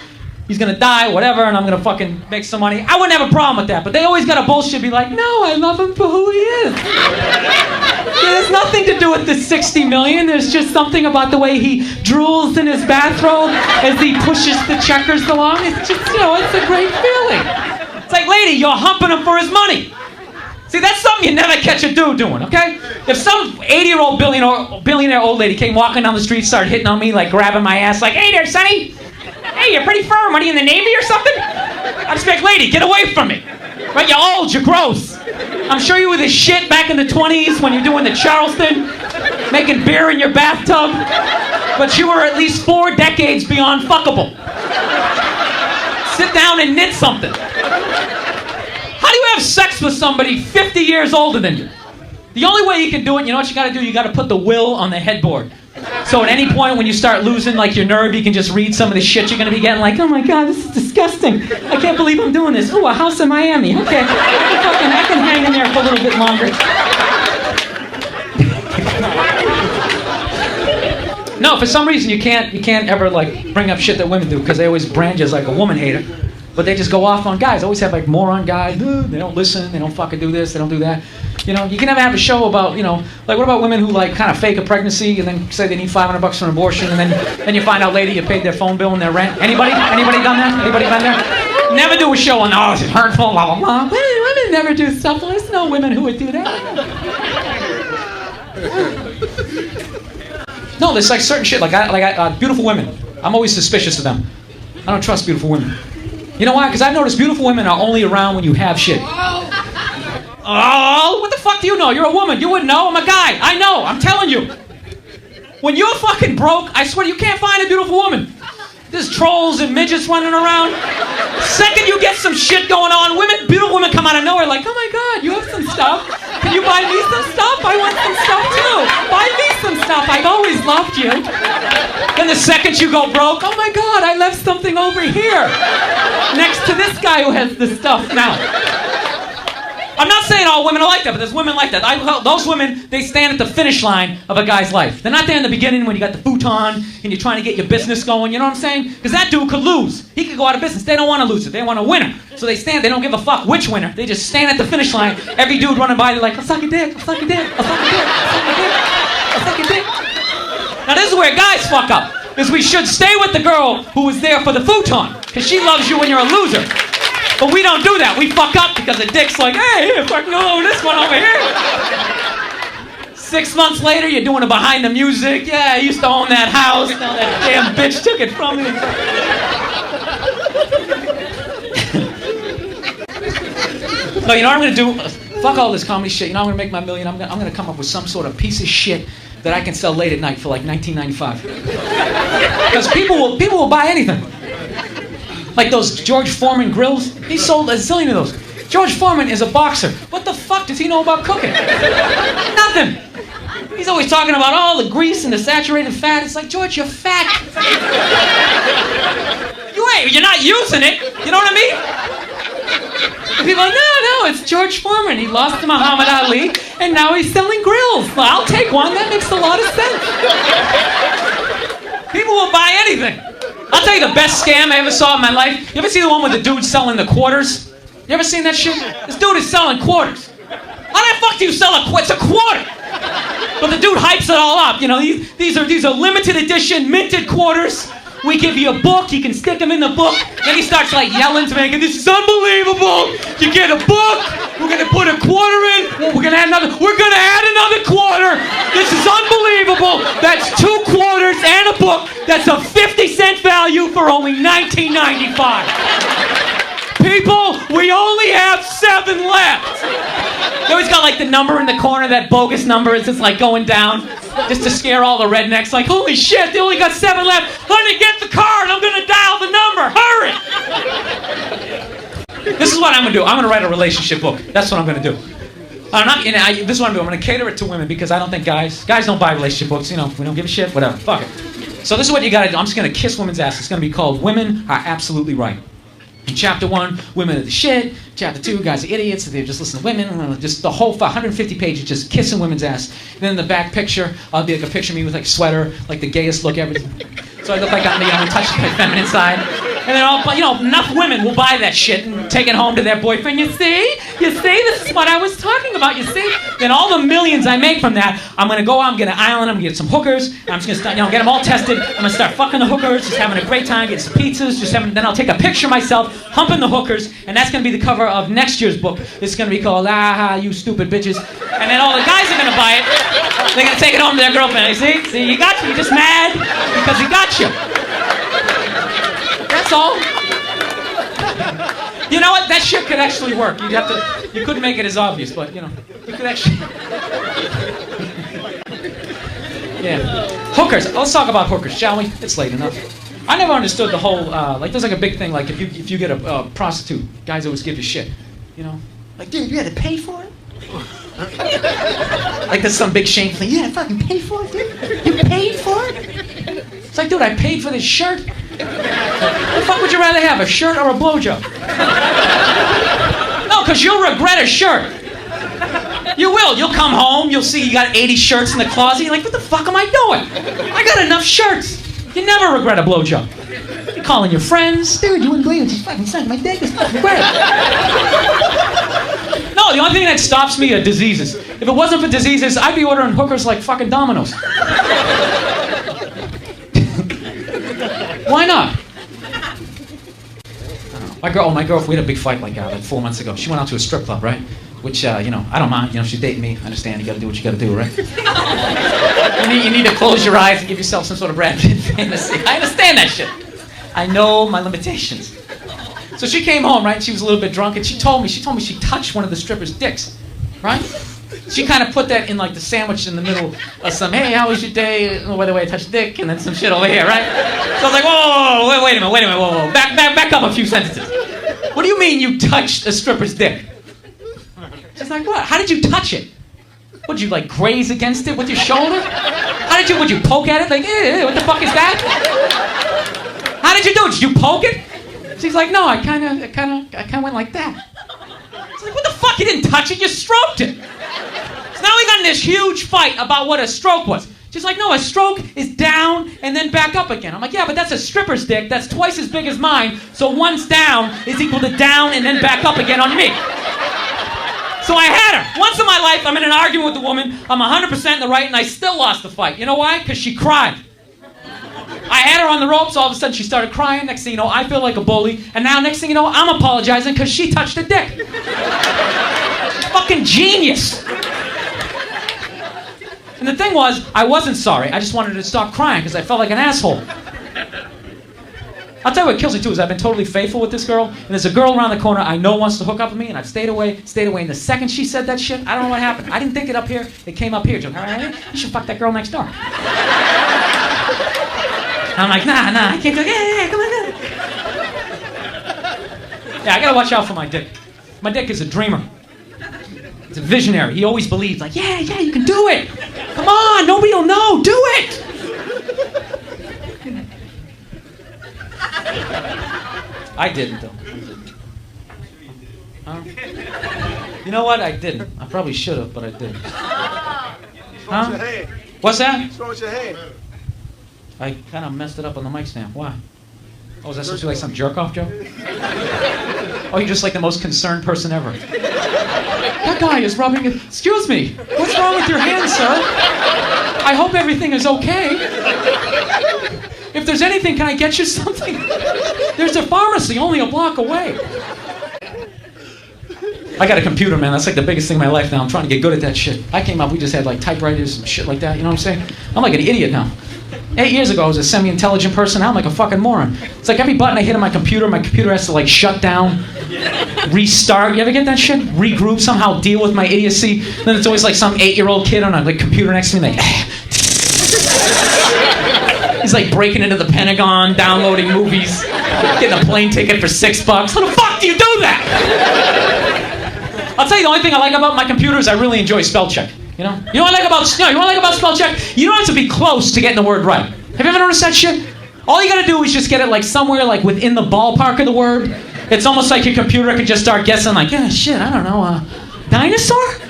he's gonna die, whatever, and I'm gonna fucking make some money, I wouldn't have a problem with that. But they always gotta bullshit, be like, no, I love him for who he is. There's nothing to do with the 60 million. There's just something about the way he drools in his bathrobe as he pushes the checkers along. It's just, you know, it's a great feeling. It's like, lady, you're humping him for his money. See, that's something you never catch a dude doing, okay? If some 80-year-old billionaire old lady came walking down the street, started hitting on me, like grabbing my ass, like, hey there, sonny. Hey, you're pretty firm. Are you in the Navy or something? I'd just be like, lady, get away from me. Right, you're old, you're gross. I'm sure you were this shit back in the 20s when you're doing the Charleston, making beer in your bathtub, but you were at least 4 decades beyond fuckable. Sit down and knit something. How do you have sex with somebody 50 years older than you? The only way you can do it, you know what you gotta do? You gotta put the will on the headboard. So at any point when you start losing like your nerve, you can just read some of the shit you're gonna be getting. Like, oh my god, this is disgusting. I can't believe I'm doing this. Ooh, a house in Miami. Okay, I can hang in there for a little bit longer. No, for some reason you can't ever like bring up shit that women do because they always brand you as like a woman hater. But they just go off on guys. Always have like moron guys. They don't listen. They don't fucking do this. They don't do that. You know, you can never have a show about, you know, like what about women who like kind of fake a pregnancy and then say they need $500 for an abortion and then you find out later you paid their phone bill and their rent. Anybody? Anybody done that? Anybody been there? Never do a show on, oh, it's hurtful, blah, blah, blah. Women never do stuff. There's no women who would do that. No, there's like certain shit, beautiful women. I'm always suspicious of them. I don't trust beautiful women. You know why? Because I've noticed beautiful women are only around when you have shit. Oh, what the fuck do you know? You're a woman. You wouldn't know. I'm a guy. I know. I'm telling you. When you're fucking broke, I swear you can't find a beautiful woman. There's trolls and midgets running around. Second you get some shit going on, beautiful women come out of nowhere like, oh my god, you have some stuff. Can you buy me some stuff? I want some stuff too. Buy me some stuff. I've always loved you. Then the second you go broke, oh my god, I left something over here next to this guy who has this stuff now. I'm not saying all women are like that, but there's women like that. Those women, they stand at the finish line of a guy's life. They're not there in the beginning when you got the futon and you're trying to get your business going, you know what I'm saying? Because that dude could lose. He could go out of business. They don't want to lose it. They want a winner. So they stand, they don't give a fuck which winner. They just stand at the finish line. Every dude running by, they're like, I'll suck your dick, I'll suck your dick, I'll suck your dick, I'll suck your dick, I'll suck your dick. Now this is where guys fuck up. Is we should stay with the girl who was there for the futon. Because she loves you when you're a loser. But we don't do that. We fuck up because the dick's like, hey, fucking over this one over here. 6 months later, you're doing it behind the music. Yeah, I used to own that house. Now that damn bitch took it from me. So you know what I'm going to do? Fuck all this comedy shit. You know I'm going to make my million. I'm going to come up with some sort of piece of shit that I can sell late at night for like $19.95. Because people will buy anything. Like those George Foreman grills. He sold a zillion of those. George Foreman is a boxer. What the fuck does he know about cooking? Nothing. He's always talking about all the grease and the saturated fat. It's like, George, you're fat. You're not using it. You know what I mean? And people are like, no, it's George Foreman. He lost to Muhammad Ali, and now he's selling grills. Well, I'll take one. That makes a lot of sense. People will buy anything. I'll tell you the best scam I ever saw in my life. You ever see the one with the dude selling the quarters? You ever seen that shit? This dude is selling quarters. How the fuck do you sell a quarter? It's a quarter. But the dude hypes it all up. You know, these are limited edition, minted quarters. We give you a book, you can stick them in the book. Then he starts like yelling to me, this is unbelievable. You get a book, we're gonna put a quarter in, we're gonna add another quarter. This is unbelievable. That's 2 quarters and a book. That's a 50-cent value for only $19.95. People, we only have 7 left. They always got like the number in the corner, that bogus number is just like going down. Just to scare all the rednecks, like, holy shit, they only got 7 left. Honey, get the card, I'm gonna dial the number, hurry! This is what I'm gonna do. I'm gonna write a relationship book. That's what I'm gonna do. This is what I'm doing. I'm gonna cater it to women because I don't think guys don't buy relationship books. You know, we don't give a shit, whatever, fuck it. So this is what you gotta do. I'm just gonna kiss women's ass. It's gonna be called Women Are Absolutely Right. In chapter 1, women are the shit. Chapter 2, guys are idiots. They just listen to women. Just the whole 150 pages just kissing women's ass. And then in the back picture, I'll be like a picture of me with like sweater, like the gayest look ever. So I look like I'm touching my feminine side. And then enough women will buy that shit and take it home to their boyfriend. You see, this is what I was talking about. You see, then all the millions I make from that, I'm gonna go out, I'm gonna island, I'm gonna get some hookers, and I'm just gonna start, get them all tested. I'm gonna start fucking the hookers, just having a great time, get some pizzas, then I'll take a picture of myself humping the hookers, and that's gonna be the cover of next year's book. It's gonna be called you stupid bitches, and then all the guys are gonna buy it. They're gonna take it home to their girlfriend. You see, you got you. You're just mad because he got you. That's all. You know what? That shit could actually work. You couldn't make it as obvious, but you could actually. Yeah. Hookers. Let's talk about hookers, shall we? It's late enough. I never understood the whole there's like a big thing like if you get a prostitute, guys always give you shit. Like, dude, you had to pay for it? Like there's some big shame thing. Yeah, I fucking paid for it, dude. You paid for it? It's like, dude, I paid for this shirt. What the fuck would you rather have, a shirt or a blowjob? No, because you'll regret a shirt. You will. You'll come home, you'll see you got 80 shirts in the closet. You're like, what the fuck am I doing? I got enough shirts. You never regret a blowjob. You're calling your friends. Dude, you wouldn't believe it. She's fucking sucking my dick. It's fucking great. No, the only thing that stops me are diseases. If it wasn't for diseases, I'd be ordering hookers like fucking Domino's. Why not? My girlfriend, we had a big fight like 4 months ago. She went out to a strip club, right? Which, I don't mind. She's dating me. I understand. You got to do what you got to do, right? you need to close your eyes and give yourself some sort of Brad Pitt fantasy. I understand that shit. I know my limitations. So she came home, right? She was a little bit drunk, and she told me she touched one of the strippers' dicks, right? She kind of put that in like the sandwich in the middle of some, hey, how was your day? Oh, by the way, I touched dick, and then some shit over here, right? So I was like, whoa, wait a minute, whoa. Back up a few sentences. What do you mean you touched a stripper's dick? She's like, what? How did you touch it? Would you like graze against it with your shoulder? Would you poke at it? Like, what the fuck is that? How did you do it? Did you poke it? She's like, no, I kind of went like that. She's like, what the fuck? You didn't touch it, you stroked it. So now we got in this huge fight about what a stroke was. She's like, no, a stroke is down and then back up again. I'm like, yeah, but that's a stripper's dick. That's twice as big as mine. So once down is equal to down and then back up again on me. So I had her. Once in my life, I'm in an argument with the woman. I'm 100% in the right, and I still lost the fight. You know why? Because she cried. I had her on the ropes. All of a sudden, she started crying. Next thing you know, I feel like a bully. And now, next thing you know, I'm apologizing because she touched a dick. Fucking genius. And the thing was, I wasn't sorry. I just wanted her to stop crying because I felt like an asshole. I'll tell you what kills me too is I've been totally faithful with this girl, and there's a girl around the corner I know wants to hook up with me, and I've stayed away. And the second she said that shit, I don't know what happened. I didn't think it up here. It came up here. All right, you should fuck that girl next door. I'm like, nah, I can't do it. Yeah, come on. Yeah, I gotta watch out for my dick. My dick is a dreamer. It's a visionary. He always believes, like, yeah, you can do it. Come on, nobody will know. Do it. I didn't, though. Huh? You know what? I didn't. I probably should have, but I didn't. Huh? What's that? What's wrong with your hand? I kind of messed it up on the mic stand. Why? Oh, is that supposed to be like some jerk-off joke? Oh, you're just like the most concerned person ever. That guy is rubbing it. Excuse me. What's wrong with your hand, sir? I hope everything is okay. If there's anything, can I get you something? There's a pharmacy only a block away. I got a computer, man. That's like the biggest thing in my life now. I'm trying to get good at that shit. I came up, we just had like typewriters and shit like that. You know what I'm saying? I'm like an idiot now. 8 years ago, I was a semi-intelligent person. Now I'm like a fucking moron. It's like every button I hit on my computer has to like shut down, restart. You ever get that shit? Regroup, somehow deal with my idiocy. Then it's always like some 8-year-old kid on a like computer next to me, like, he's like breaking into the Pentagon, downloading movies, getting a plane ticket for $6. How the fuck do you do that? I'll tell you the only thing I like about my computer is I really enjoy spell check. You know what I like about spell check? You don't have to be close to getting the word right. Have you ever noticed that shit? All you gotta do is just get it like somewhere like within the ballpark of the word. It's almost like your computer can just start guessing like, yeah, shit, I don't know, dinosaur?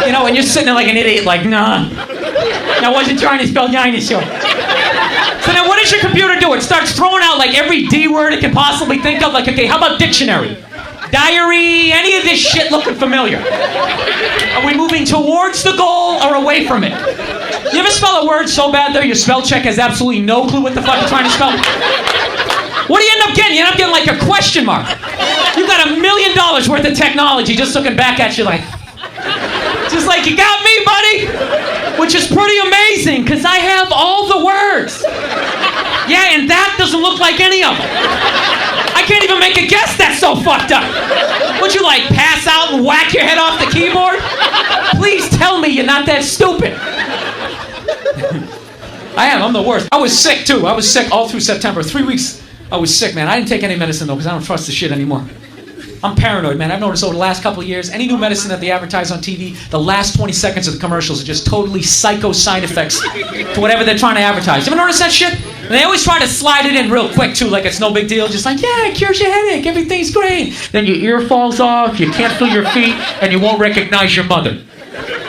You know, and you're sitting there like an idiot, like, nah. I wasn't trying to spell dinosaur. So then what does your computer do? It starts throwing out like every D word it can possibly think of. Like, okay, how about dictionary? Diary, any of this shit looking familiar? Are we moving towards the goal or away from it? You ever spell a word so bad though your spell check has absolutely no clue what the fuck you're trying to spell? What do you end up getting? You end up getting like a question mark. You got $1 million worth of technology just looking back at you like, just like, you got me, buddy? Which is pretty amazing, because I have all the words. Yeah, and that doesn't look like any of them. I can't even make a guess, that's so fucked up. Would you, like, pass out and whack your head off the keyboard? Please tell me you're not that stupid. I'm the worst. I was sick, too. I was sick all through September. 3 weeks I was sick, man. I didn't take any medicine, though, because I don't trust the shit anymore. I'm paranoid, man. I've noticed over the last couple of years, any new medicine that they advertise on TV, the last 20 seconds of the commercials are just totally psycho side effects to whatever they're trying to advertise. You ever notice that shit? And they always try to slide it in real quick, too, like it's no big deal. Just like, yeah, it cures your headache, everything's great. Then your ear falls off, you can't feel your feet, and you won't recognize your mother.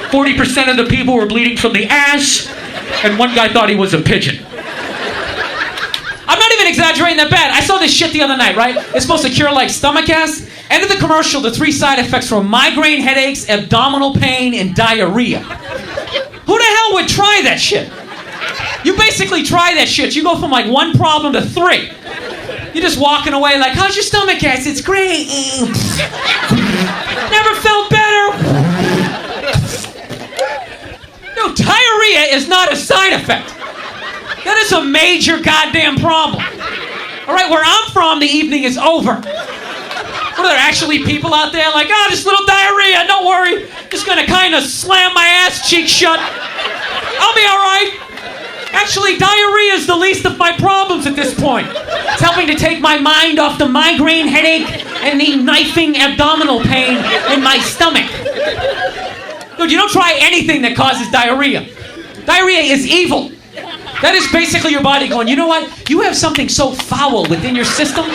40% of the people were bleeding from the ass, and one guy thought he was a pigeon. I'm not even exaggerating that bad. I saw this shit the other night, right? It's supposed to cure like stomach acid. End of the commercial, the 3 side effects were migraine headaches, abdominal pain, and diarrhea. Who the hell would try that shit? You basically try that shit. You go from like 1 problem to 3. You're just walking away like, how's your stomach acid? It's great. Never felt better. No, diarrhea is not a side effect. That is a major goddamn problem. All right, where I'm from, the evening is over. What are there actually people out there like, oh, this little diarrhea, don't worry. Just gonna kind of slam my ass cheek shut. I'll be all right. Actually, diarrhea is the least of my problems at this point. It's helping to take my mind off the migraine headache and the knifing abdominal pain in my stomach. Dude, you don't try anything that causes diarrhea. Diarrhea is evil. That is basically your body going, you know what? You have something so foul within your system.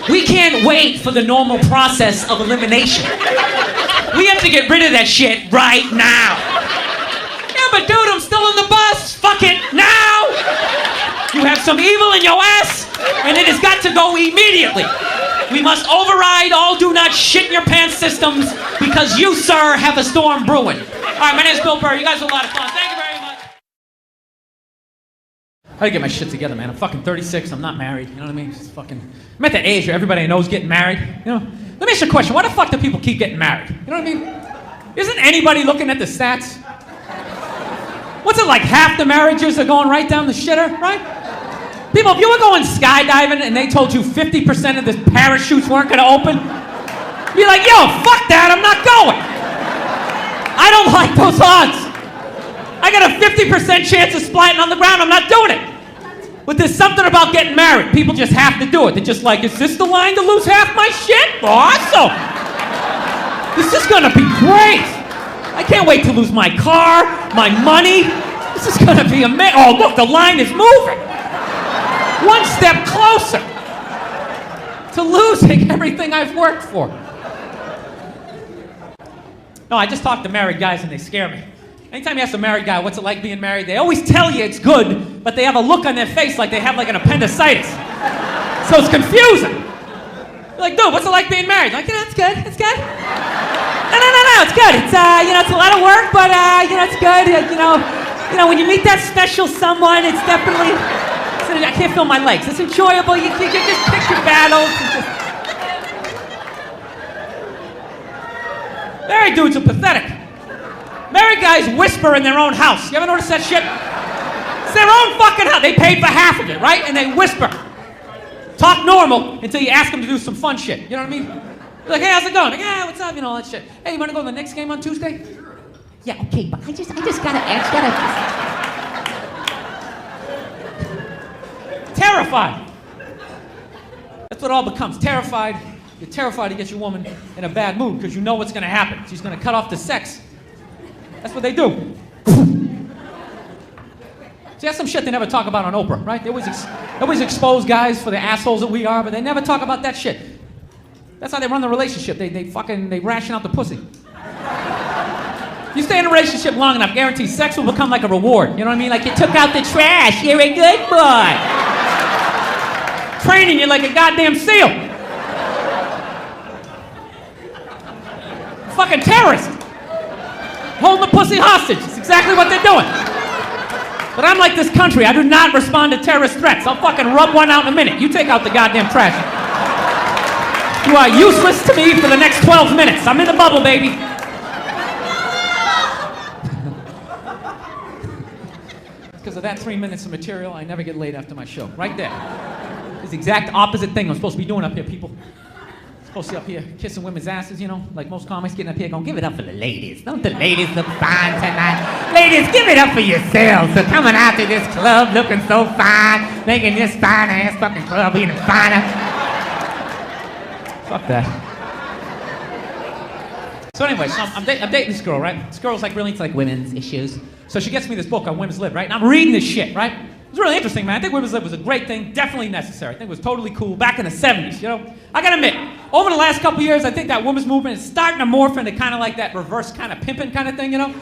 We can't wait for the normal process of elimination. We have to get rid of that shit right now. Yeah, but dude, I'm still on the bus. Fuck it, now. You have some evil in your ass, and it has got to go immediately. We must override all do not shit in your pants systems because you, sir, have a storm brewing. All right, my name is Bill Burr. You guys are a lot of fun. Thank you very much. I gotta get my shit together, man. I'm fucking 36. I'm not married. You know what I mean? Just fucking. I'm at that age where everybody I know is getting married. You know? Let me ask you a question. Why the fuck do people keep getting married? You know what I mean? Isn't anybody looking at the stats? What's it like? Half the marriages are going right down the shitter, right? People, if you were going skydiving and they told you 50% of the parachutes weren't gonna open, you'd be like, yo, fuck that. I'm not going. I don't like those odds. I got a 50% chance of splatting on the ground. I'm not doing it. But there's something about getting married. People just have to do it. They're just like, is this the line to lose half my shit? Awesome. This is going to be great. I can't wait to lose my car, my money. This is going to be amazing. Oh, look, the line is moving. One step closer to losing everything I've worked for. No, I just talk to married guys and they scare me. Anytime you ask a married guy, what's it like being married, they always tell you it's good, but they have a look on their face like they have like an appendicitis. So it's confusing. You're like, dude, what's it like being married? Like, it's good, it's good. No, it's good. It's, it's a lot of work, but, it's good. When you meet that special someone, it's definitely, I can't feel my legs. It's enjoyable. You just pick your battles. Married dudes are pathetic. Married guys whisper in their own house. You ever notice that shit? It's their own fucking house. They paid for half of it, right? And they whisper. Talk normal until you ask them to do some fun shit. You know what I mean? You're like, hey, how's it going? Like, yeah, what's up? You know, all that shit. Hey, you want to go to the Knicks game on Tuesday? Yeah, okay, but I just gotta ask. Terrified. That's what it all becomes. Terrified. You're terrified to get your woman in a bad mood because you know what's gonna happen. She's gonna cut off the sex. That's what they do. See, that's some shit they never talk about on Oprah, right? They always expose guys for the assholes that we are, but they never talk about that shit. That's how they run the relationship. They ration out the pussy. You stay in a relationship long enough, guarantee sex will become like a reward. You know what I mean? Like, you took out the trash, you're a good boy. Training you like a goddamn SEAL. Fucking terrorist. Holding the pussy hostage. It's exactly what they're doing. But I'm like this country. I do not respond to terrorist threats. I'll fucking rub one out in a minute. You take out the goddamn trash. You are useless to me for the next 12 minutes. I'm in the bubble, baby. Because of that 3 minutes of material, I never get laid after my show. Right there. It's the exact opposite thing I'm supposed to be doing up here, people. Supposed to be up here kissing women's asses, you know, like most comics getting up here going, give it up for the ladies. Don't the ladies look fine tonight? Ladies, give it up for yourselves for coming out to this club looking so fine, making this fine-ass fucking club even finer. Fuck that. So anyway, I'm dating this girl, right? This girl's like really into like women's issues. So she gets me this book on women's lib, right? And I'm reading this shit, right? It's really interesting, man. I think women's lib was a great thing, definitely necessary. I think it was totally cool back in the 70s, you know? I gotta admit, over the last couple years, I think that women's movement is starting to morph into kind of like that reverse kind of pimping kind of thing, you know?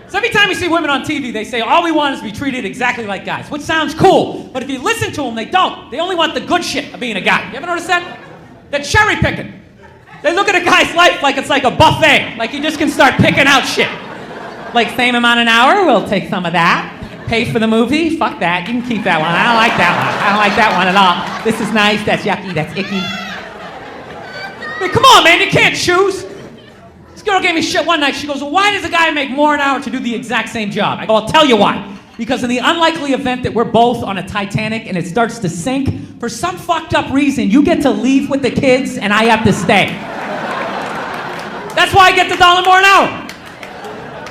So every time you see women on TV, they say, all we want is to be treated exactly like guys, which sounds cool. But if you listen to them, they don't. They only want the good shit of being a guy. You ever notice that? They're cherry picking. They look at a guy's life like it's like a buffet. Like you just can start picking out shit. Like same amount an hour, we'll take some of that. Pay for the movie, fuck that. You can keep that one. I don't like that one. I don't like that one at all. This is nice, that's yucky, that's icky. I mean, come on, man, you can't choose. This girl gave me shit one night. She goes, well, why does a guy make more an hour to do the exact same job? I go, I'll tell you why. Because in the unlikely event that we're both on a Titanic and it starts to sink, for some fucked up reason, you get to leave with the kids and I have to stay. That's why I get the $1 more an hour.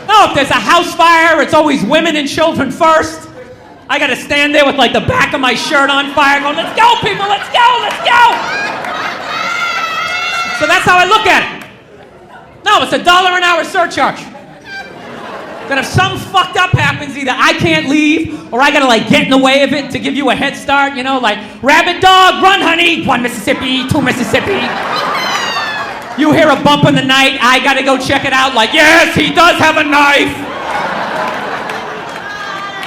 No, if there's a house fire, it's always women and children first. I gotta stand there with like the back of my shirt on fire going, let's go people, let's go, let's go! So that's how I look at it. No, it's a $1 an hour surcharge. That if something fucked up happens, either I can't leave or I gotta like get in the way of it to give you a head start, you know, like, rabbit dog, run honey, 1 Mississippi, 2 Mississippi. You hear a bump in the night, I gotta go check it out, like, yes, he does have a knife.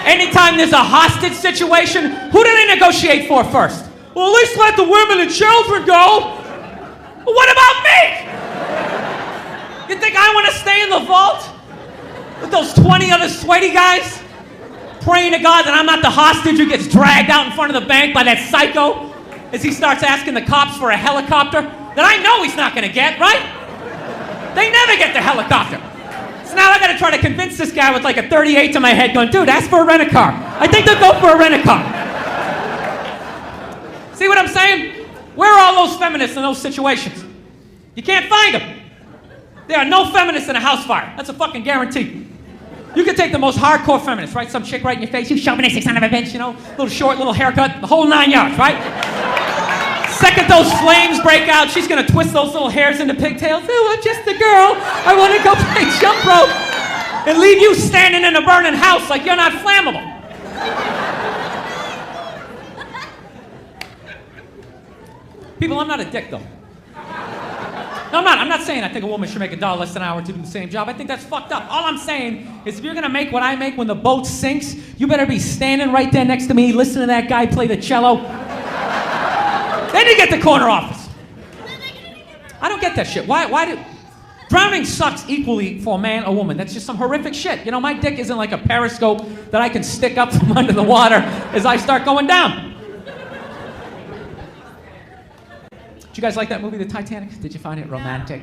Anytime there's a hostage situation, who do they negotiate for first? Well, at least let the women and children go. Well, what about me? You think I wanna stay in the vault with those 20 other sweaty guys? Praying to God that I'm not the hostage who gets dragged out in front of the bank by that psycho as he starts asking the cops for a helicopter that I know he's not gonna get, right? They never get the helicopter. So now I gotta try to convince this guy with like a 38 to my head going, dude, ask for a rent-a-car. I think they'll go for a rent-a-car. See what I'm saying? Where are all those feminists in those situations? You can't find them. There are no feminists in a house fire. That's a fucking guarantee. You can take the most hardcore feminist, right? Some chick right in your face, you chauvinistic son of a bitch, you know? Little short, little haircut, the whole 9 yards, right? Second those flames break out, she's gonna twist those little hairs into pigtails. Oh, I'm just a girl. I wanna go play jump rope. And leave you standing in a burning house like you're not flammable. People, I'm not a dick though. No, I'm not saying I think a woman should make $1 less an hour to do the same job. I think that's fucked up. All I'm saying is if you're gonna make what I make when the boat sinks, you better be standing right there next to me, listening to that guy play the cello. Then you get the corner office. I don't get that shit. Why do... Drowning sucks equally for a man or woman. That's just some horrific shit. You know, my dick isn't like a periscope that I can stick up from under the water as I start going down. Did you guys like that movie, The Titanic? Did you find it romantic?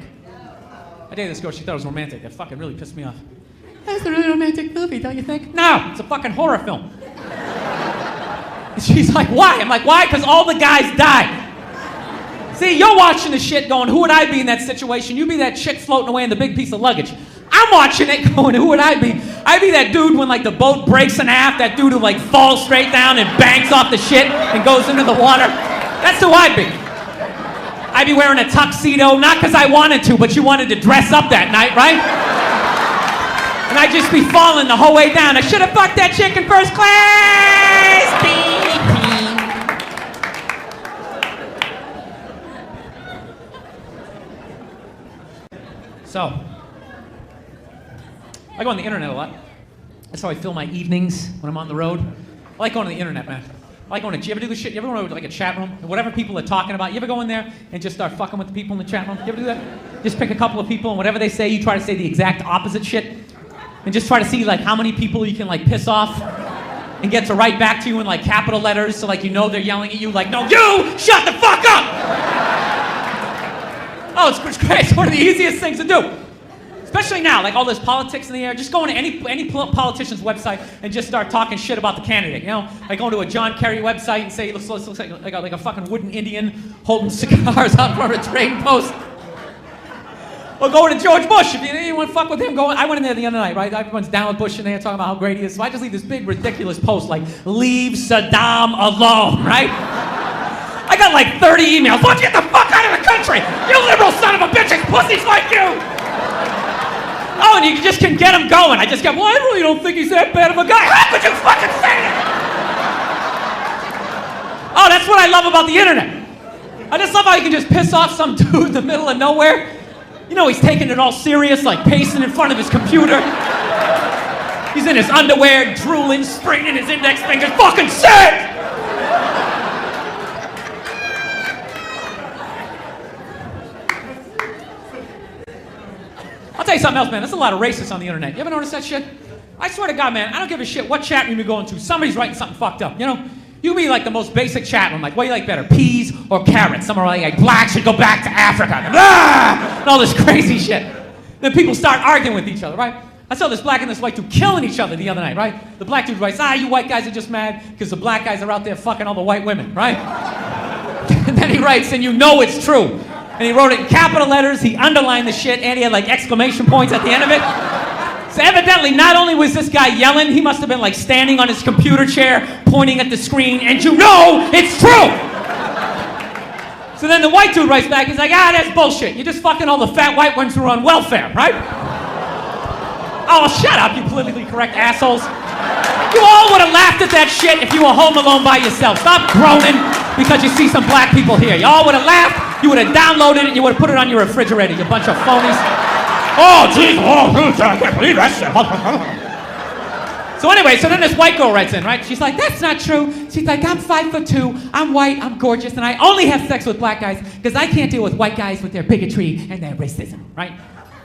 I dated this girl, she thought it was romantic. That fucking really pissed me off. That's a really romantic movie, don't you think? No, it's a fucking horror film. And she's like, why? I'm like, why? Because all the guys died. See, you're watching the shit going, who would I be in that situation? You'd be that chick floating away in the big piece of luggage. I'm watching it going, who would I be? I'd be that dude when like the boat breaks in half, that dude who like falls straight down and banks off the shit and goes into the water. That's who I'd be. I'd be wearing a tuxedo, not because I wanted to, but you wanted to dress up that night, right? And I'd just be falling the whole way down. I should have fucked that chick in first class! So, I go on the internet a lot. That's how I fill my evenings when I'm on the road. I like going to the internet, man. I like going to, you ever do this shit? You ever go to like a chat room and whatever people are talking about, you ever go in there and just start fucking with the people in the chat room? You ever do that? Just pick a couple of people and whatever they say, you try to say the exact opposite shit and just try to see like how many people you can like piss off and get to write back to you in like capital letters so like you know they're yelling at you like, no, you shut the fuck up! Oh, it's great. It's one of the easiest things to do. Especially now, like all this politics in the air, just go into any politician's website and just start talking shit about the candidate, you know? Like going to a John Kerry website and say he looks like a fucking wooden Indian holding cigars out for a trading post. Or going to George Bush, if you want to fuck with him, I went in there the other night, right? Everyone's down with Bush in there talking about how great he is. So I just leave this big ridiculous post like, leave Saddam alone, right? I got like 30 emails. Why don't you get the fuck out of the country? You liberal son of a bitch, it's pussies like you! Oh, and you just can get him going. I just go, well, I really don't think he's that bad of a guy. How could you fucking say that? Oh, that's what I love about the internet. I just love how you can just piss off some dude in the middle of nowhere. You know, he's taking it all serious, like pacing in front of his computer. He's in his underwear, drooling, spraining his index fingers. Fucking sick! I'll tell you something else, man. There's a lot of racists on the internet. You ever notice that shit? I swear to God, man, I don't give a shit what chat room you're going to. Somebody's writing something fucked up, you know? You be like the most basic chat room, like, what do you like better, peas or carrots? Some are like blacks should go back to Africa. And all this crazy shit. Then people start arguing with each other, right? I saw this black and this white dude killing each other the other night, right? The black dude writes, you white guys are just mad because the black guys are out there fucking all the white women, right? And then he writes, and you know it's true. And he wrote it in capital letters, he underlined the shit, and he had like exclamation points at the end of it. So evidently, not only was this guy yelling, he must have been like standing on his computer chair, pointing at the screen, and you know it's true! So then the white dude writes back, he's like, that's bullshit. You're just fucking all the fat white ones who are on welfare, right? Oh, shut up, you politically correct assholes. You all would have laughed at that shit if you were home alone by yourself. Stop groaning because you see some black people here. You all would have laughed, you would have downloaded it, and you would have put it on your refrigerator, you bunch of phonies. Oh, jeez, I can't believe that shit. So anyway, so then this white girl writes in, right? She's like, that's not true. She's like, I'm 5'2", I'm white, I'm gorgeous, and I only have sex with black guys because I can't deal with white guys with their bigotry and their racism, right?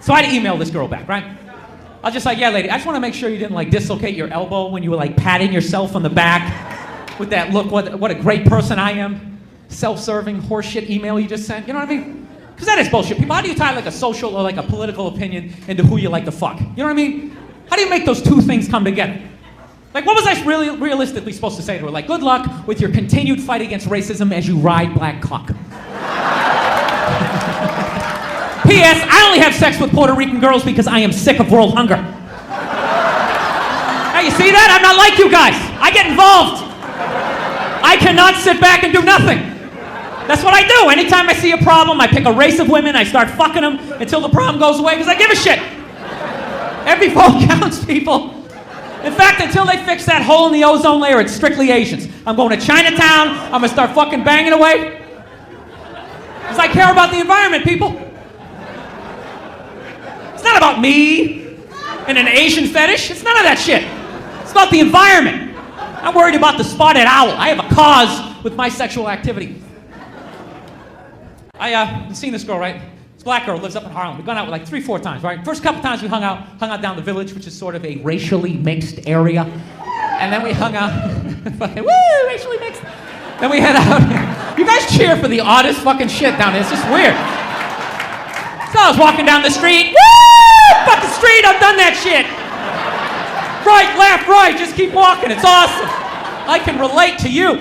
So I had to email this girl back, right? I was just like, yeah, lady, I just want to make sure you didn't like dislocate your elbow when you were like patting yourself on the back with that look, what a great person I am. Self-serving horseshit email you just sent, you know what I mean? Because that is bullshit. People, how do you tie like a social or like a political opinion into who you like to fuck? You know what I mean? How do you make those two things come together? Like, what was I really realistically supposed to say to her? Like, good luck with your continued fight against racism as you ride black cock. P.S. I only have sex with Puerto Rican girls because I am sick of world hunger. Hey, you see that? I'm not like you guys. I get involved. I cannot sit back and do nothing. That's what I do. Anytime I see a problem, I pick a race of women, I start fucking them until the problem goes away because I give a shit. Every vote counts, people. In fact, until they fix that hole in the ozone layer, it's strictly Asians. I'm going to Chinatown, I'm going to start fucking banging away. Because I care about the environment, people. It's not about me and an Asian fetish. It's none of that shit. It's about the environment. I'm worried about the spotted owl. I have a cause with my sexual activity. You've seen this girl, right? This black girl lives up in Harlem. We've gone out like 3-4 times, right? First couple times we hung out down the Village, which is sort of a racially mixed area. And then we hung out, fucking, woo, racially mixed. Then we head out. You guys cheer for the oddest fucking shit down there. It's just weird. So I was walking down the street. Woo! Fuck the street, I've done that shit. Right, left, right, just keep walking. It's awesome. I can relate to you.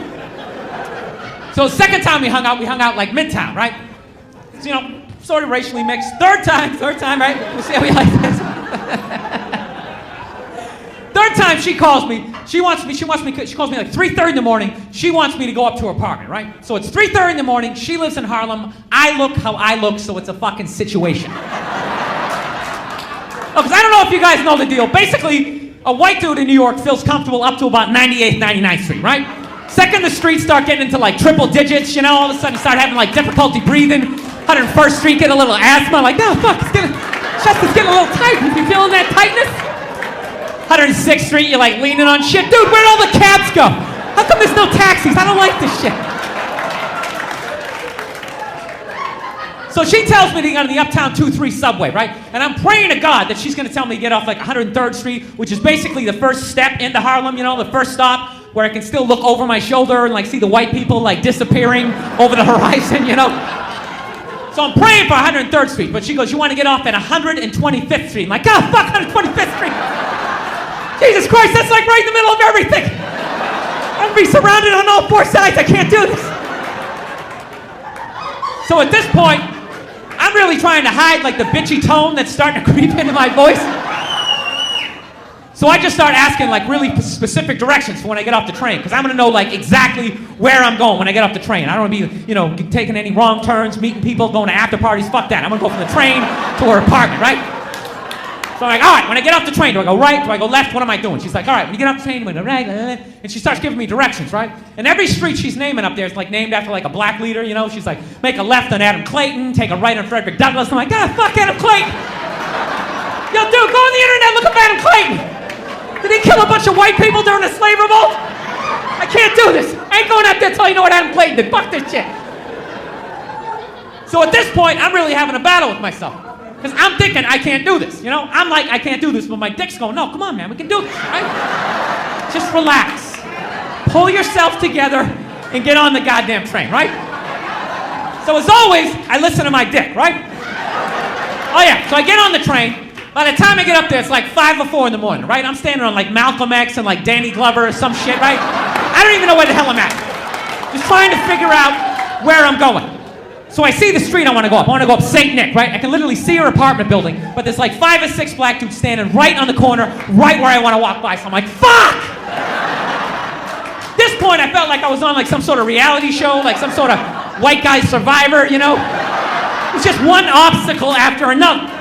So the second time we hung out like Midtown, right? It's, you know, sort of racially mixed. Third time, right? We'll see how we like this. Third time she calls me. She calls me like 3:30 in the morning. She wants me to go up to her apartment, right? So it's 3:30 in the morning. She lives in Harlem. I look how I look, so it's a fucking situation. Oh, because I don't know if you guys know the deal. Basically, a white dude in New York feels comfortable up to about 98th, 99th Street, right? Second the streets start getting into like triple digits, you know, all of a sudden you start having like difficulty breathing. 101st Street, get a little asthma, like, no, fuck, chest is getting a little tight. You feeling that tightness? 106th Street, you're like leaning on shit. Dude, where'd all the cabs go? How come there's no taxis? I don't like this shit. So she tells me to get on the Uptown 2-3 subway, right? And I'm praying to God that she's gonna tell me to get off like 103rd Street, which is basically the first step into Harlem, you know, the first stop where I can still look over my shoulder and like see the white people like disappearing over the horizon, you know? So I'm praying for 103rd Street, but she goes, you want to get off at 125th Street? I'm like, oh, fuck 125th Street. Jesus Christ, that's like right in the middle of everything. I'm gonna be surrounded on all 4 sides, I can't do this. So at this point, I'm really trying to hide like the bitchy tone that's starting to creep into my voice. So I just start asking like really specific directions for when I get off the train, because I'm gonna know like exactly where I'm going when I get off the train. I don't wanna be, you know, taking any wrong turns, meeting people, going to after parties, fuck that. I'm gonna go from the train to her apartment, right? So I'm like, all right, when I get off the train, do I go right? Do I go left? What am I doing? She's like, all right, when you get off the train, I'm going to go right. And she starts giving me directions, right? And every street she's naming up there is like named after like a black leader, you know? She's like, make a left on Adam Clayton, take a right on Frederick Douglass. I'm like, fuck Adam Clayton. Yo, dude, go on the internet, look up Adam Clayton. Did he kill a bunch of white people during the slave revolt? I can't do this. I ain't going out there till you know what Adam Clayton did. Fuck this shit. So at this point, I'm really having a battle with myself. Because I'm thinking I can't do this, you know? I'm like, I can't do this, but my dick's going, no, come on, man, we can do this, right? Just relax. Pull yourself together and get on the goddamn train, right? So as always, I listen to my dick, right? Oh yeah, so I get on the train. By the time I get up there, it's like 5 or 4 in the morning, right? I'm standing on like Malcolm X and like Danny Glover or some shit, right? I don't even know where the hell I'm at. Just trying to figure out where I'm going. So I see the street I want to go up. I want to go up St. Nick, right? I can literally see her apartment building, but there's like 5 or 6 black dudes standing right on the corner, right where I want to walk by. So I'm like, fuck! At this point, I felt like I was on like some sort of reality show, like some sort of white guy survivor, you know? It was just one obstacle after another.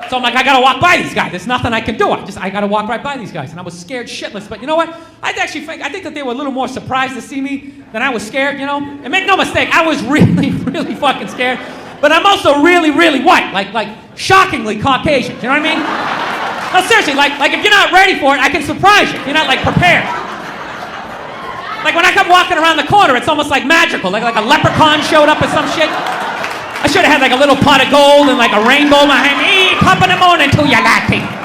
So I'm like, I gotta walk by these guys. There's nothing I can do. I gotta walk right by these guys. And I was scared shitless. But you know what? I think that they were a little more surprised to see me than I was scared, you know? And make no mistake, I was really, really fucking scared. But I'm also really, really white. Like shockingly Caucasian. You know what I mean? No, seriously, like if you're not ready for it, I can surprise you. If you're not like prepared. Like when I come walking around the corner, it's almost like magical. Like a leprechaun showed up or some shit. I should have had like a little pot of gold and like a rainbow behind me. Top of the morning to you, latte.